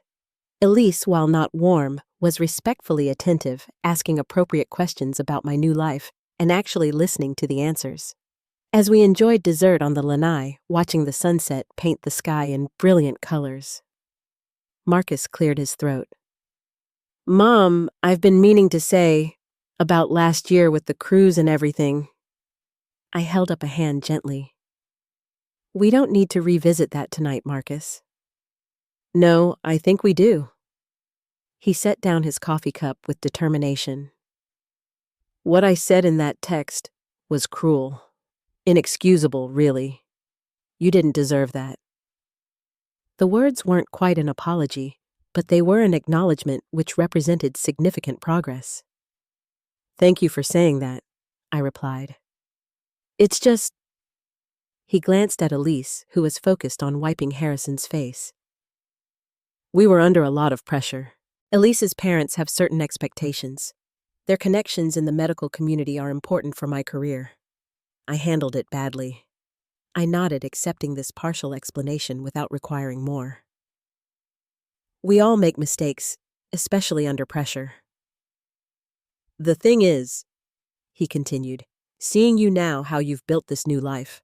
A: Elise, while not warm, was respectfully attentive, asking appropriate questions about my new life and actually listening to the answers. As we enjoyed dessert on the lanai, watching the sunset paint the sky in brilliant colors, Marcus cleared his throat. Mom, I've been meaning to say about last year with the cruise and everything. I held up a hand gently. We don't need to revisit that tonight, Marcus. No, I think we do. He set down his coffee cup with determination. What I said in that text was cruel. Inexcusable, really. You didn't deserve that. The words weren't quite an apology, but they were an acknowledgement which represented significant progress. Thank you for saying that, I replied. It's just... He glanced at Elise, who was focused on wiping Harrison's face. We were under a lot of pressure. Elise's parents have certain expectations. Their connections in the medical community are important for my career. I handled it badly. I nodded, accepting this partial explanation without requiring more. We all make mistakes, especially under pressure. The thing is, he continued, seeing you now how you've built this new life,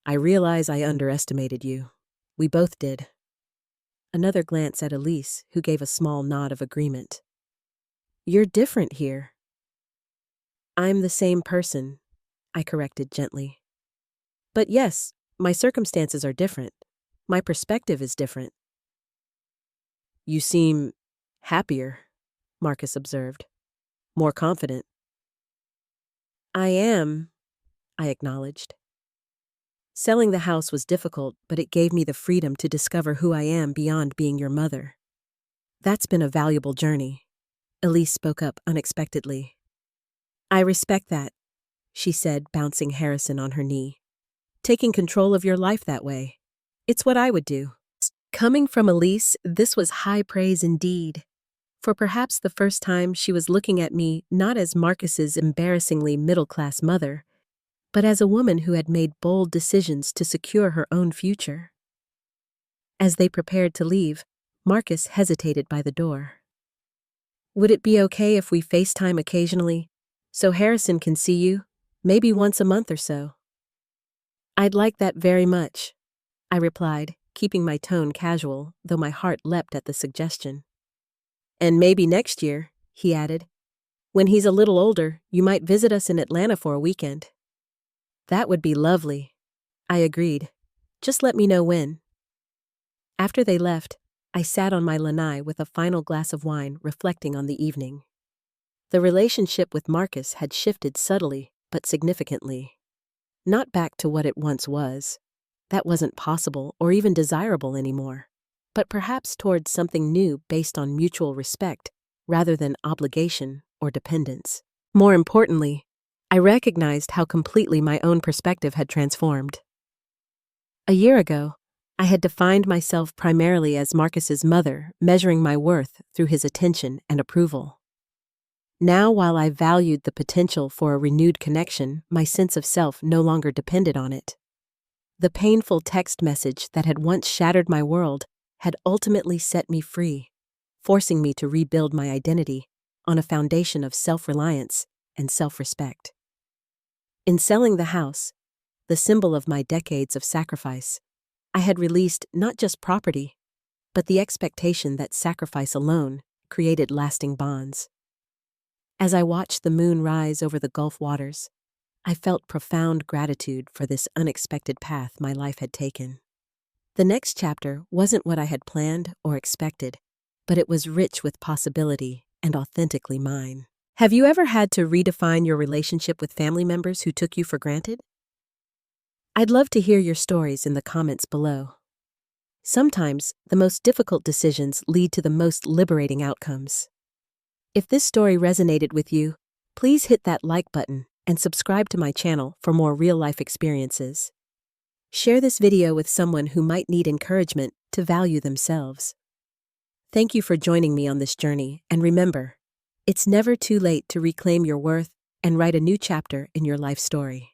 A: I realize I underestimated you. We both did. Another glance at Elise, who gave a small nod of agreement. You're different here. I'm the same person, I corrected gently. But yes, my circumstances are different. My perspective is different. You seem happier, Marcus observed. More confident. I am, I acknowledged. Selling the house was difficult, but it gave me the freedom to discover who I am beyond being your mother. That's been a valuable journey. Elise spoke up unexpectedly. I respect that, she said, bouncing Harrison on her knee. Taking control of your life that way. It's what I would do. Coming from Elise, this was high praise indeed. For perhaps the first time she was looking at me not as Marcus's embarrassingly middle-class mother, but as a woman who had made bold decisions to secure her own future. As they prepared to leave, Marcus hesitated by the door. Would it be okay if we FaceTime occasionally, so Harrison can see you, maybe once a month or so? I'd like that very much, I replied, keeping my tone casual, though my heart leapt at the suggestion. And maybe next year, he added. When he's a little older, you might visit us in Atlanta for a weekend. That would be lovely, I agreed. Just let me know when. After they left, I sat on my lanai with a final glass of wine, reflecting on the evening. The relationship with Marcus had shifted subtly, but significantly. Not back to what it once was. That wasn't possible or even desirable anymore. But perhaps towards something new based on mutual respect, rather than obligation or dependence. More importantly, I recognized how completely my own perspective had transformed. A year ago, I had defined myself primarily as Marcus's mother, measuring my worth through his attention and approval. Now, while I valued the potential for a renewed connection, my sense of self no longer depended on it. The painful text message that had once shattered my world had ultimately set me free, forcing me to rebuild my identity on a foundation of self-reliance and self-respect. In selling the house, the symbol of my decades of sacrifice, I had released not just property, but the expectation that sacrifice alone created lasting bonds. As I watched the moon rise over the Gulf waters, I felt profound gratitude for this unexpected path my life had taken. The next chapter wasn't what I had planned or expected, but it was rich with possibility and authentically mine. Have you ever had to redefine your relationship with family members who took you for granted? I'd love to hear your stories in the comments below. Sometimes, the most difficult decisions lead to the most liberating outcomes. If this story resonated with you, please hit that like button and subscribe to my channel for more real-life experiences. Share this video with someone who might need encouragement to value themselves. Thank you for joining me on this journey, and remember, it's never too late to reclaim your worth and write a new chapter in your life story.